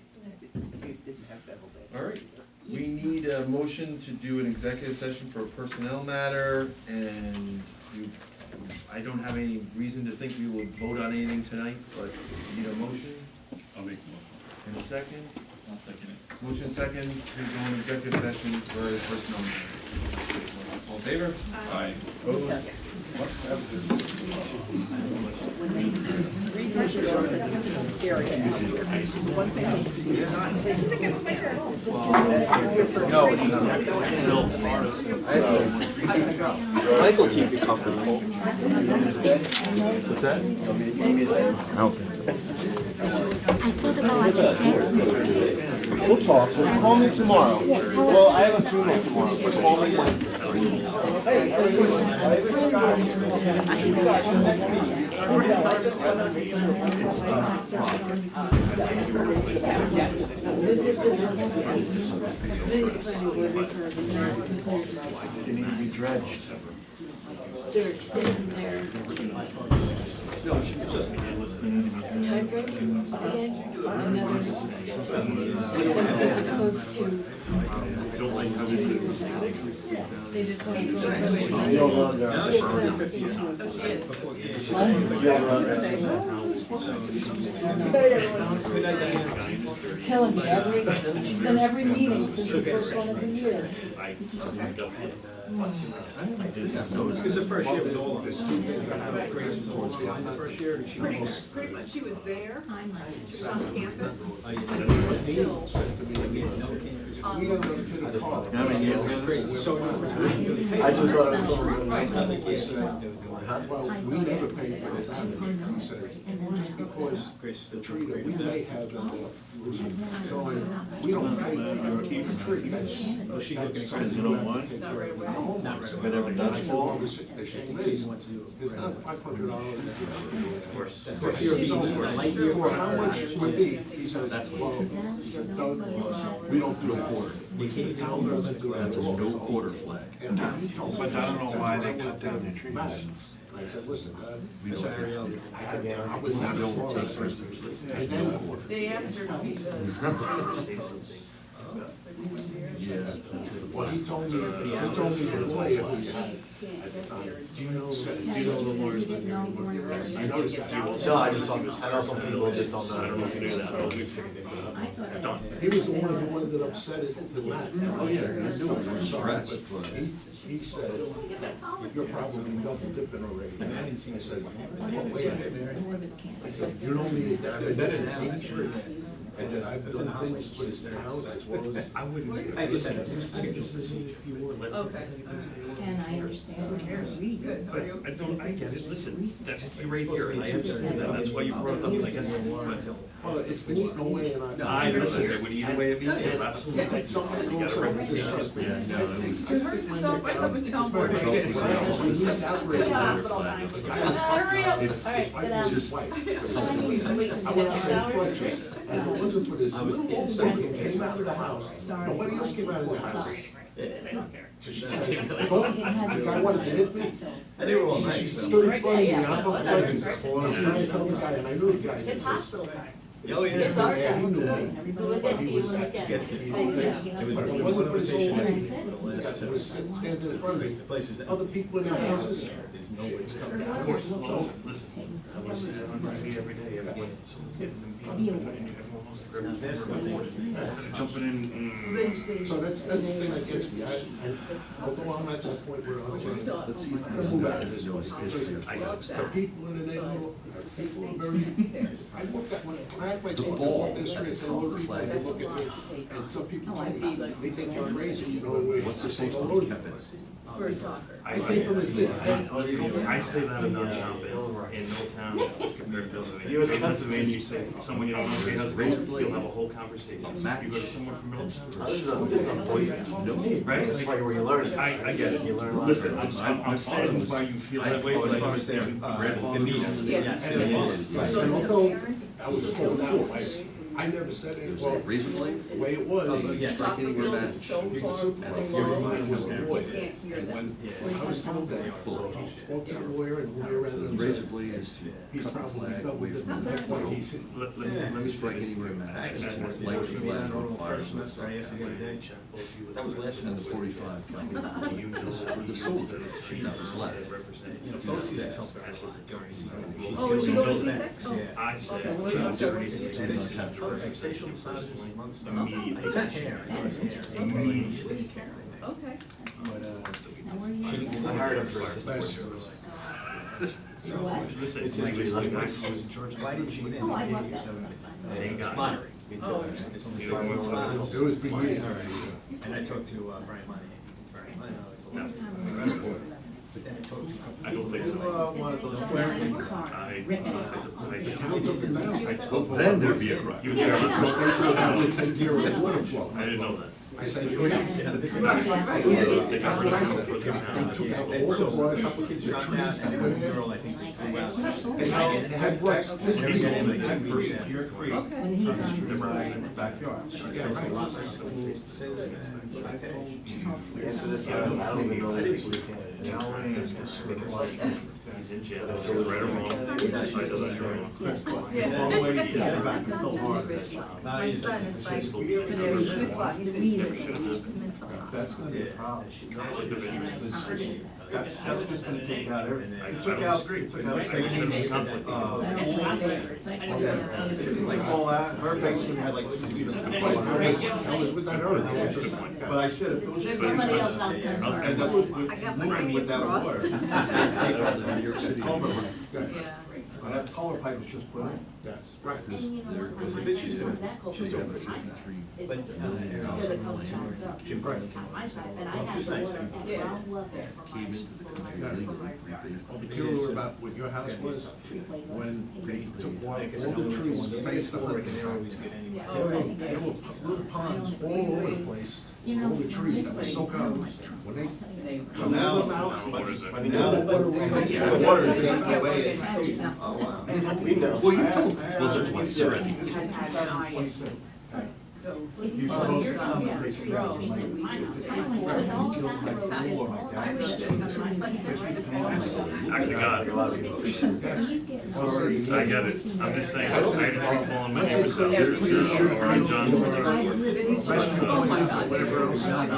All right, we need a motion to do an executive session for a personnel matter, and I don't have any reason to think we will vote on anything tonight, but we need a motion I'll make a motion. and a second. I'll second it. Motion second, to go in executive session for personnel matter. All in favor? Aye. Opposed? No, it's not. Mike will keep you comfortable. What's that? I don't think so. I thought about what you said. We'll talk. Call me tomorrow. Well, I have a funeral tomorrow, but call me Wednesday. They need to be dredged. They're sitting there. They just want to Killing me every meeting since the first one of the year. Because the first year was all of this, two things I have crazy towards the end of the first year, and she was. Pretty much, she was there, I'm she was on campus. Still said to me, we don't hit a call. How many years? So, I just thought it was so I said, well, we never paid for the damage. He says, just because the tree that we may have in the, showing, we don't pay for even trees. Was she looking for 001? Not right away. But ever does fall? The thing is, it's not $500. Of course. For how much would be? He says, well, we don't do a quarter. The town doesn't do that. That's a no quarter flag. And he told me, But I don't know why they cut down the trees. I said, listen, We don't have. I was not We able don't to take take prisoners. And then, They asked her to be the. Yeah. well, he told me the lawyer who he had. Do you know the lawyers that you're with? I noticed that. No, I just don't, I know some people just don't know. I don't know if you knew that, but we figured they could. He was the one who ended up setting the mat. Oh, yeah, I knew it, I'm sorry, but he said, you're probably double dipping already. I said, well, wait a minute. I said, you don't need that. And then I've done things for this town as well as. I wouldn't. I just had a schedule Okay. And I understand. Good, how are you? I get it, listen, that's you right here, I understand that, that's why you brought it up, like, Well, it's eaten away and I listen, they would eat away at me too, absolutely. Like somebody You goes gotta over recognize this it. trust me. Yeah, no, You heard yourself, I have a town board meeting. When he's outraged, Hospital time. Hurry up. It's All right, his sit down. wife. I I went out in Fletcher, and if it wasn't for this little old lady who came out of the house, nobody else came out of the house. So she says, "Don't, the guy wanted to hit me." And they were all nice. She stood in front of me, I'm up Fletcher, and I was trying to tell the guy, and I knew the guy. It's hospital time. Oh, yeah. It's our Yeah, he time. knew me. Everybody look at He you was when you asking get to it. get Yeah. But if it wasn't for this old And I lady, said it. that was standing in front of me, other people in their houses. Of course, listen, I was on TV every day, everyone, someone's getting them beat, and everyone wants to grab them, instead of jumping in. So that's the thing that gets me, although I'm at the point where I'm saying, let's see if I can move out of this place. The people in the neighborhood, people are very, I look at, when I have my ball up this street, I say, hello, people, and they look at me, and some people tell me, they think you're crazy, you know, what's the say, hello, For soccer. I came from the city. I say that in non-shop in Milltown, as compared to Pennsylvania. In Pennsylvania, you say someone you don't know who has a goal, you'll have a whole conversation. If you go to somewhere from Milltown. This is a voice. Right? That's why where you learn. I get it. You learn a lot. Listen, I'm saddened why you feel that way, but I understand. Yes. And although I was told out, I never said it, well, reasonably, the way it was. Soccer field is so He's a far supervisor, along, mine was a you lawyer, can't hear and that. when I was told that, he spoke to the lawyer and the lawyer rather than Razor blade is to he's cut the probably flag done away with it, from the that's why neck. he's. Let me Strike anywhere match, just like the flag on fire. That was last And the 45 caliber. For the soldier, not the flag. You know, Posey's something. Oh, is she going to see Tex? I say, Okay, what change about every the- decision. Facial massages, Immediately. it's not hair. Immediately. Okay. I hired him for assistant. Listen, It's it's just like, last night. Why didn't you? Oh, I love that stuff. Same guy. Flattery. Me too. Oh. It's only You know, 5 miles. It was for years. And I talked to Brian Monahan. I know, it's a lot. But then I talked to. I don't think so. One of those Well, then there'd be a cry. You Yeah, I know. Take care of the water flow. I didn't know that. I said, That's what I said. That's what I said. They took out all the water, a couple kids Dropped were out, and there was a trees. girl, I think. And I said, They absolutely. had bricks. This Never is get all him, they like, had. 2%. Your creek. Okay. When he's on display. Backyard. Yeah, right. Answer this, I don't even know. He's in jail, right or wrong. I know that's wrong. Long way to get back, it's so hard. My son is like, Still- you know, Swiss watch, The the reason. That's gonna be a problem. Conflict of interest. That's just gonna take out everything. I It don't took out, disagree. it took out I said it was conflict. That's my favorite. like all that, her basement had like 2 feet of. I was with that earlier. But I said, if it was. There's somebody else out there. I'll end up with I got my moving fingers without crossed. water. New York City. Culvert. Yeah. And that color pipe was just put in. That's right. And you know what, There's a my bit she's friend doing. that couple She's over over my side 53. is But, did a couple times up Jim Bright. on my side, and I Oh, had just the nice. water at Yeah. ground level for Came my, into the for my, country for my legally, The killer about what your house was, when they took all the trees, they based on it. Yeah. There were little ponds all over the place, all the trees that were soaking up. When they come Now, out, What is it? but now the water, the water is taking away. Oh, wow. We know. Well, you told us. Well, it's once already. So. You're supposed to come and take care of it. With all of that, Act of God. I get it. I'm just saying, I had a tree fall on my neighbor's house, or on John's. Oh my God. whatever else. I get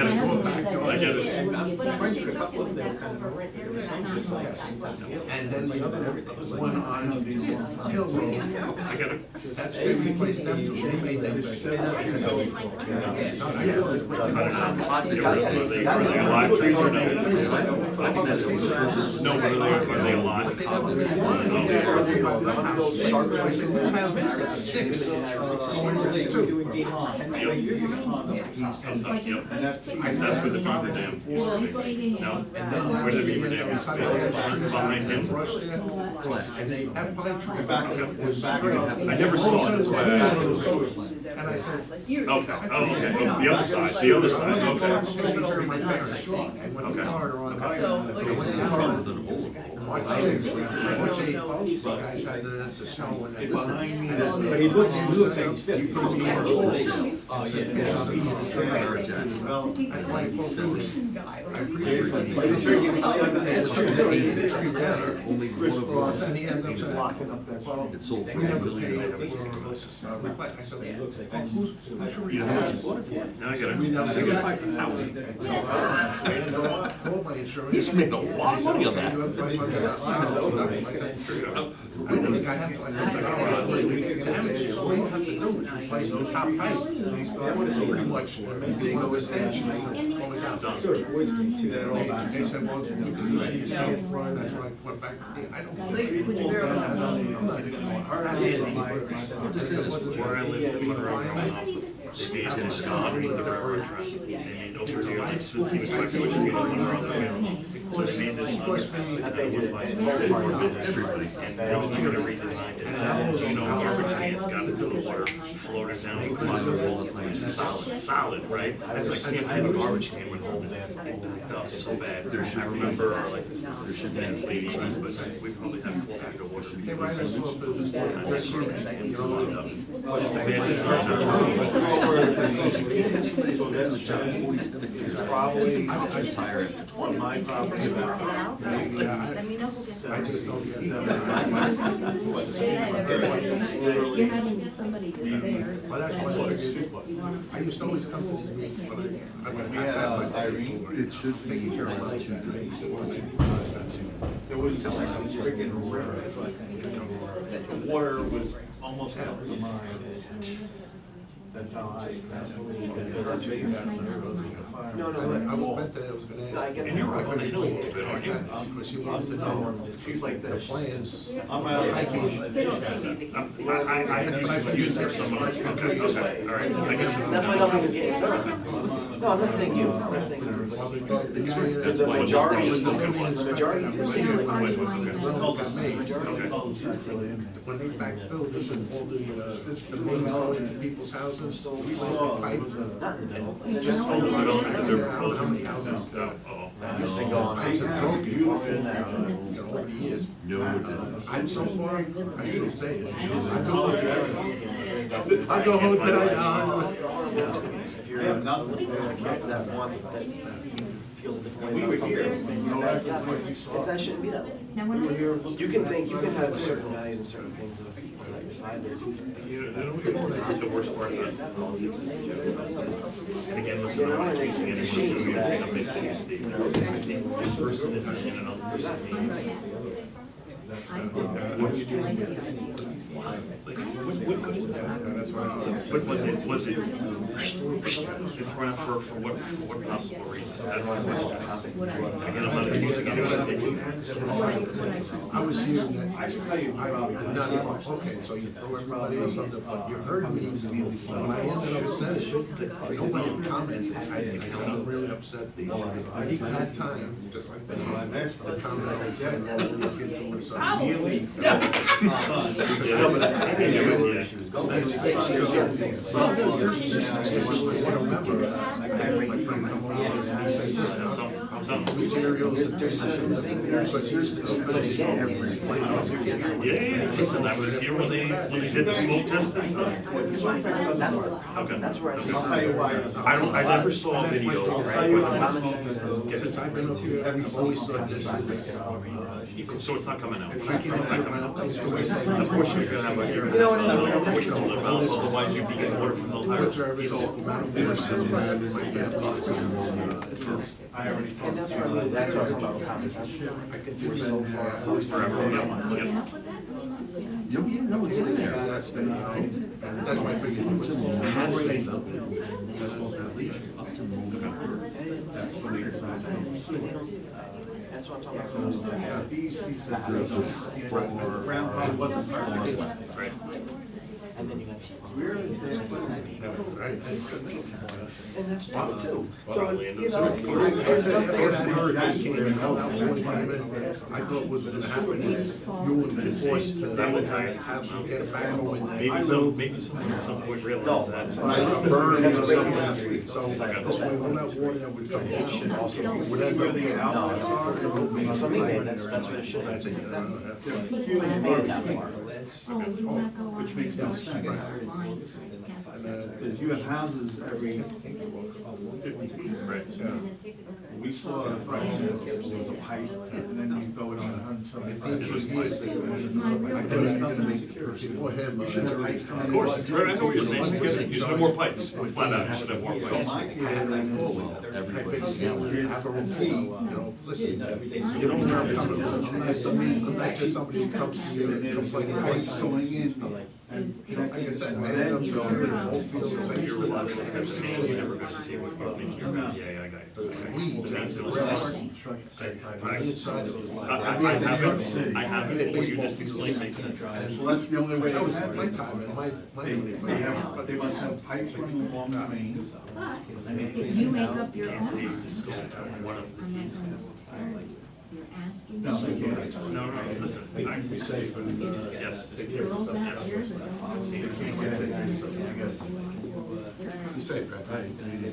it. I get it. And then the other one on Hill Road, I get it. that's they replaced them, they made them bigger. I don't know. Were they alive trees or no? I think that's, no, but are they alive? That's where the beaver dam used to be. No? Where the beaver dam used to be, behind him. I never saw it, that's why I asked. And I said, Okay, oh, okay, oh, the other side, okay. my parents. I went to Florida on, I went to Florida. March 6th, March 8th, you guys had the snow and that. Behind me, But he looks like he's 50. Oh, yeah. Oh, yeah. Well, I like both of them. I appreciate it. Only Well, then he ended up saying, locking up that phone. It's sold for we never $1 paid billion. for, I said, It looks like oh, who's your Now I gotta. We never paid. Called my insurance. He's making a lot of money on that. I don't think I have to, damages, all you have to do is replace the top pipe. Pretty much, maybe the lowest edge, and pull it down. They said, well, you can do that yourself, that's why I went back, I don't believe it. Where I lived in Monroe growing up, they made this stop with the railroad track. They made over here, like, Smithy was like, which is, you know, Monroe family. So they made this underpass that would like, everybody, and they were gonna redesign it. You know, garbage cans got into the water, floated down, the solid, right? I can't have a garbage can when holding it up so bad. I remember, like, this is late 80s, but we probably had 4 feet of water. Hey, Ryan, I saw Just a bad design. Probably I retire on my property. Let me know who gets. I just don't get You're having somebody that's there Well, that's why I used to always come to these meetings, but We had Irene. it should be here. There was a freaking river. The water was almost up to mine. That's how I. No, I bet that it was gonna. And you're up on the hill a little bit, aren't you? Because she wanted to know, She's like the this. plans. I'm out of hiking. I used to use it for someone else. Okay, all right, I guess. That's why nothing is getting done. No, I'm not saying you, I'm not saying you. Because the majority, the majority is When they backfilled this and all the main going to people's houses, we placed the pipe. Just told them, I don't know how many houses. Pipes are broken, over the years. I'm so far, I shouldn't say it. I go home tonight, If you're that one that feels a different way about something, that shouldn't be that way. You can think, you can have certain values and certain things of people that your side there. The worst part of that. And again, listen, I'm not accusing anyone of doing anything of making a mistake. I think this person is in another person means. What do you do? What is that? But was it, it's run out for what possible reason? That's the question. Again, I'm not accusing anyone of taking that. I was hearing that, okay, so you throw everybody else under, but you heard me, when I ended up saying it, nobody commented, I said, I'm really upset. I didn't have time, just like the comment I said, well, we'll look into it, so immediately. Listen, I was here when they did the smoke test and stuff. Okay. That's where I say. I never saw a video. Since I've been up here, I've always thought this is. So it's not coming out. It's not coming out. Of course you're gonna have a hearing. What you told them about, otherwise you'd be getting water from the higher. I already And that's what I'm talking about comments. We're so far. Forever, yep. No, it's in there. That's my biggest. I had to say something. That's what I'm talking about. Brown probably wasn't perfect. Right. And then you got. Where is this? And that's true too. Well, So, Orlando, you know, so- it's- I thought was gonna happen is you would be forced to have them get a backhoe in there. Maybe someone at some point realized that. Burn or something. So this way, all that water that would come down would end up. So maybe that's where it should have been. Made it that far. Which makes no sense. Because you have houses every 50 feet. Right. We saw a process with the pipe, and then you go it on 175. Before him. Of course, I know what you're saying, you should have more pipes, flat out, you should have more So pipes. my kid, Have a routine, listen, you don't know where I'm coming from, I'm not just somebody who comes to you and complaining. pipes going in, and Like I said, I end up going to old fields, I used You're to allowed live to in have the the name, you're never gonna see what you think you're, yeah, I got it. weeds and the grass. Inside of I haven't, what you just explained makes sense. well, that's the only way That they was have my it. time, and my They have, they must have pipes running along the main. If you make up your Can't own, pay the school, one of the keys. you're asking. No, they can't. No, listen, be safe and, yes. Girls out there that don't know. You can't get it, so you gotta. be safe, man.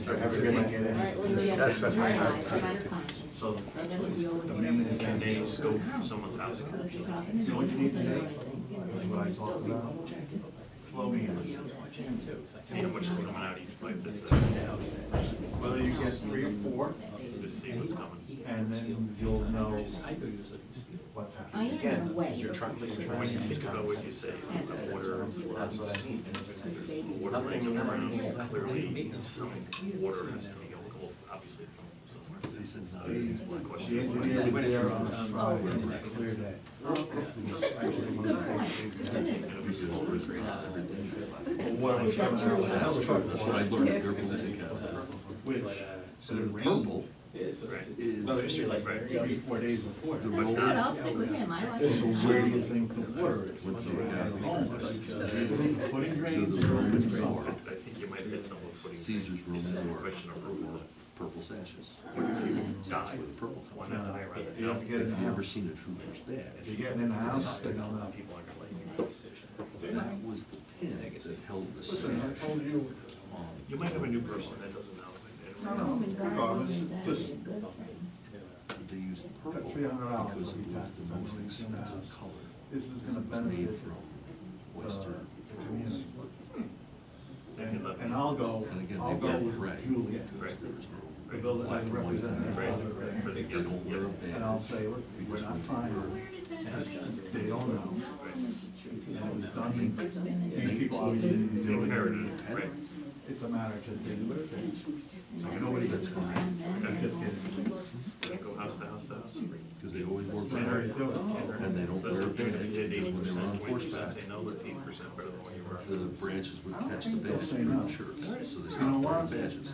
Alright, we'll see you. That's Alright, right. about a conscience. So That would be over The there. minimum can they scope from someone's house? So what you need to do, is what I talked about, flow meters. See how much is coming out each pipe, that's it. Whether you get 3 or 4, Just see what's coming. and then you'll know what's I happening. am in a way. When you think about what you say, water, That's what I need. water running around, clearly some water has to be going, well, obviously it's coming from somewhere. The engineer was there on Friday, and cleared that. The water was coming out of the house truck. Which, so the purple is, no, it's like 3, 4 days before. That's good, I'll stick with him, I like So it. where do you think the water is? Once you get out of the home? Footing drains or urban drains? I think you might hit some with footing. Caesar's room It's just a or question of roof. purple sashes. What if you die with purple? Why not die right You don't get it I've now. never seen a trooper's badge. If you're getting in the house, they don't know. People aren't gonna let you. That was the pin that held the Listen, I sash. told you, You might have a new person that doesn't know. no, regardless, just, They used purple $300 because it was the most expensive color this is gonna benefit from the Western. community. And And I'll go And again, with they wear gray Julie, because there was no the building black and white. representative. for the They don't wear a badge. And I'll say, look, we're not trying to, they don't know. And it was done, these people obviously didn't do it. inherited it, right? It's a matter of just getting rid of things. Nobody gets fine, just get it. Go house to house to house. Because they always wore They already gray. do it. And they don't So wear a even if you did badge when they were on 80%, 20%, horseback. say no, let's 80% better than what you were. The branches would catch the badge Say in no. the church, so they You know stopped what? wearing badges.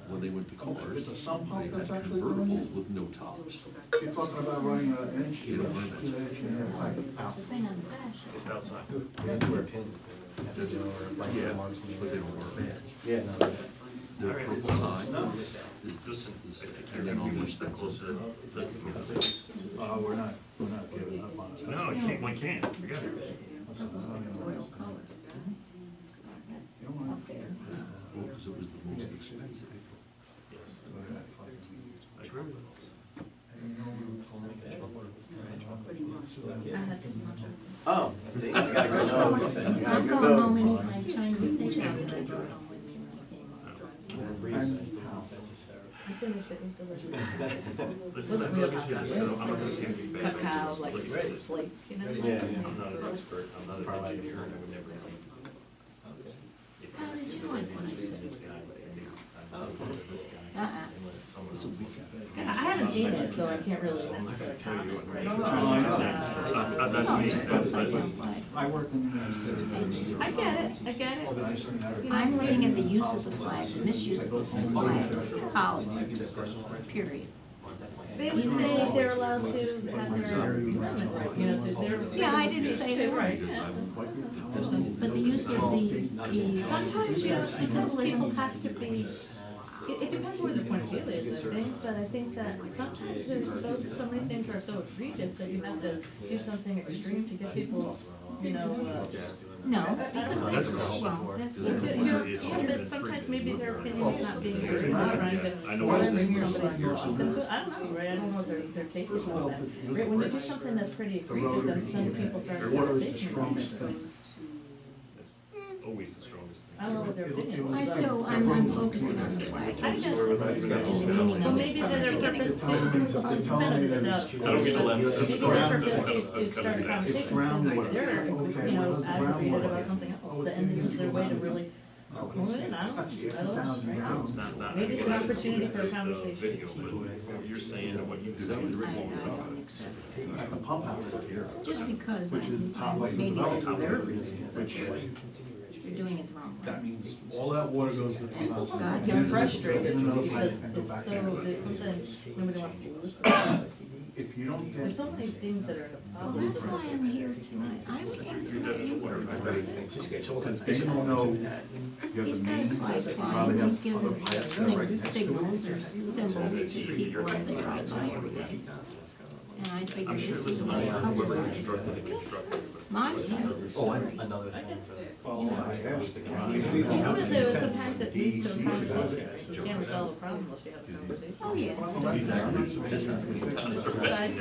When they went to If cars, it's a sump they pump had that's actually doing convertibles it, with no tops. you're talking about running an inch, You don't run to the inch and a half pipe out. That's the thing on the sash. Just outside. Yeah, they wear pins. Have to do or like Yeah, marks. but they don't wear a badge. Yeah, no. Their purple tie No. is Listen, I think and then you're on their much that closer Stetson. to the community. We're not giving up on it. No, you can't, one can't, forget it. Royal color. That's up there. Well, because it was the most expensive. I agree with it. I had some hot chocolate. Oh, see, you got good nose. You got I'm good going home nose. and eat my Chinese steakhouse that I brought home with me when I came home. I finished it, it was delicious. Listen, I'm not gonna say this, I'm not gonna say anything bad. Cacao, like Like, say this. flake, you know? Yeah, I'm not an expert, I'm not an engineer, and I would never claim. How did you like what I said? This guy, but I think I'm this guy. And let someone else. I haven't seen it, so I can't really I'm not gonna necessarily tell you comment. what. No, I know. That's me, I work in. I get it, I get it. I'm looking at the use of the flag, the misuse of the flag, politics, period. They would say they're allowed to have their amendment right, you know, to their. Yeah, I didn't say they Right, weren't. yeah. But the use of the Sometimes, yeah, symbolism have to be, it depends where the point of view is, I think, but I think that sometimes there's so many things are so egregious that you have to do something extreme to get people's, you know, no, because That's that's, well, that's. yeah, but sometimes maybe their opinion is not being heard, and they're trying to limit somebody's thoughts. I don't know, right, I don't know what their take is on that. Right, when you do something that's pretty egregious, then some people start taking it. Always the strongest thing. I don't know what their opinion I is. still, I'm focusing on the flag. I just, And the meaning well, of maybe it. their purpose to benefit the doubt. I don't mean to laugh, Maybe that's- their purpose that's- is to that's start a coming back. conversation, because they're, you know, aggravated about something else, and this is their way to really hone it in, I don't know, right? Maybe it's an opportunity for a conversation. Video, but what you're saying and what you say is I don't accept it. At the pump house here. Just because Which is the top right of the maybe that's development. their reason, but you're doing it the wrong way. That means all that water goes to the pump house. God, you're frustrated because it's so, there's sometimes nobody wants to listen. If you don't get. There's so many things that are in the Well, public. that's why I'm here tonight. I came tonight. Because they don't know, you have He's the got his main, flag probably flying, he's have giving other flags. signals or symbols to people as they drive by every day. And I figured I'm sure this this is is what whoever publicized. constructed it constructed it, but. My side is sorry. Another thing for the. Oh, I asked the county. You know, so sometimes it leads to a conversation, you can't resolve a problem unless you have a conversation. Oh, yeah. Besides,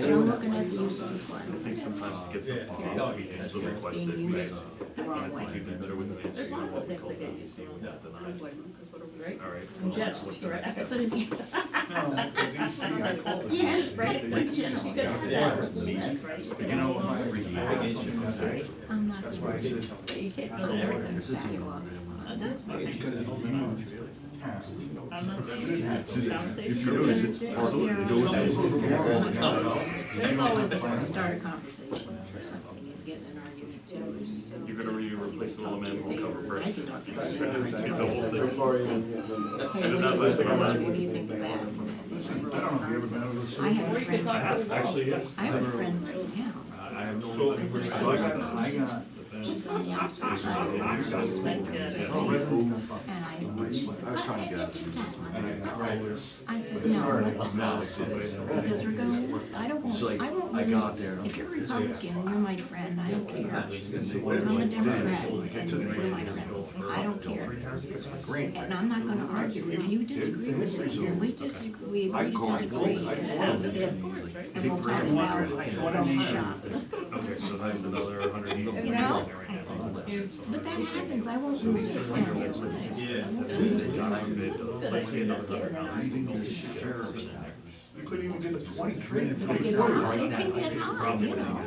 I'm looking at the use of the I flag. think sometimes it gets some philosophy and some requests that we, The wrong I way. think you've been better with an answer. there's lots of things Call that get them, used see to. what that denies. Right? All right. In general, What's the correct? next step? But it, No, these, I call it. yeah, right, in general. You gotta set a little less, right? You You know, if I read something that day, I'm not that's gonna why I do said. You can't go to everything. back you up. That's fine. Because it's a huge task. I'm not saying conversation. If you're All the time. There's always start a conversation or something, you get in an argument too. You're gonna replace the elemental cover I first. can talk to Get you. the whole thing. Hey, And then that last thing on what that. do you think of that? Listen, I don't know if you ever been over to the. I have a friend, I have, actually, yes. I have a friend right now. I have no. So I got. She's on the opposite side of the house. And she said, I said, I said, no, let's, because we're going, I don't want, I won't lose, if you're Republican and you're my friend, I don't care. I'm a Democrat and you're my friend, I don't care. And I'm not gonna argue, if you disagree with me, we disagree, we agree to disagree, and we'll talk about phone shop. Okay, so that's another 180. No. right now. But that happens, I won't lose a friend. God forbid, let's see another 100. You couldn't even get a 23. It gets hot, it can get hot, you know.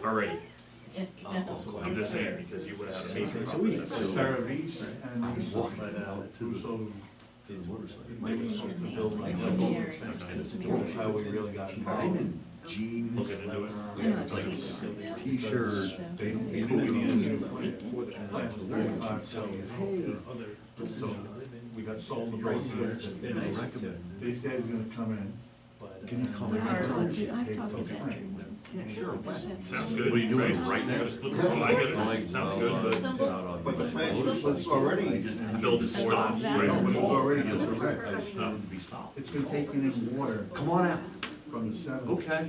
Already. I'm just saying, because you would have had a major problem. Sarah Reese and these, so maybe it's supposed to build like that's how we really got involved. Looking into it. I know, I've seen it. T-shirt, they needed last 35 seconds. So we got sold the bracelets and these guys are gonna come in. But I've talked to veterans and stuff. Sure. Sounds good. Right now, just put, oh, I get it. Sounds good, But the plan was already. build it for us, No, but right? it's already just a wreck. It's been taking in water. Come on out. From the 70s. Okay.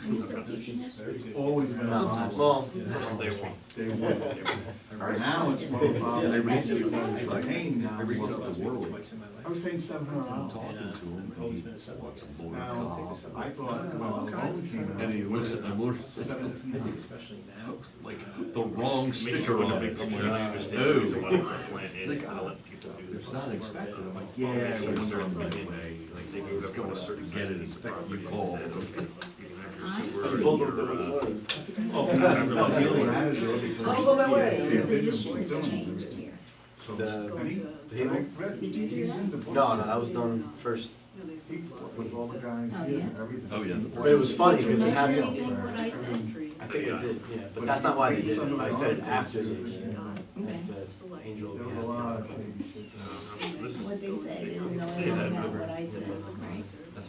It's always been a problem. Well, they won't. They won't. Now it's more of a problem. They're paying now. I was paying $700. Now, I thought when the loan came out. And he looks at the motor, like the wrong sticker on it. I'm gonna understand the reason why the plan is to let people do this. It's not expected, I'm like, Yeah, yeah, so we're when they're on in the the way. like they move up on a certain Get it, inspect inspect, you you call. call. Okay, you can have your I sewer, see. your, Oh, I'm dealing with it because. The position has changed here. The table? Did you do that? No, that was done first. With all the guys Oh, here yeah? and everything. Oh, yeah. But it was funny because they had, Anything what I said? I think it did, yeah, but that's not why they did it. I said it after they did it. Okay. It says Angel There was a lot of Gas. baby shit. this is, What they said, they didn't know Say that anything about number. what I said, right? That's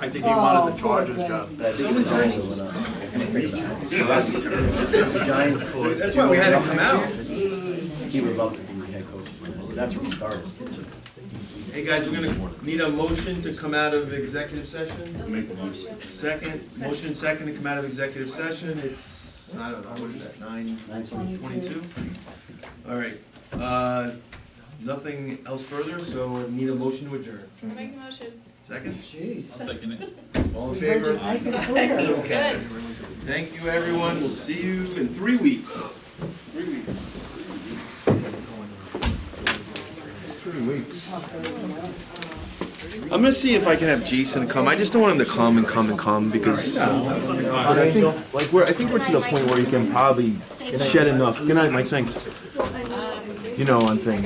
I think he wanted the Chargers poor job. thing. That Someone is joining? all going on. That's Giants. That's why we had him come out. He would love to be head coach. That's where he started. Hey, guys, we're gonna need a motion to come out of executive session. Make the motion. Motion second to come out of executive session. It's, I don't know, what is that, 9:22? All right, nothing else further, so need a motion to adjourn. I'll make a motion. Second? Jeez. I'll second it. All in We heard favor? you nice and clear. Okay. Thank you, everyone. We'll see you in 3 weeks. 3 weeks. 3 weeks. I'm gonna see if I can have Jason come. I just don't want him to come because I think, like, I think we're to the point where you can probably shed enough, good night, Mike, thanks. You know, on things.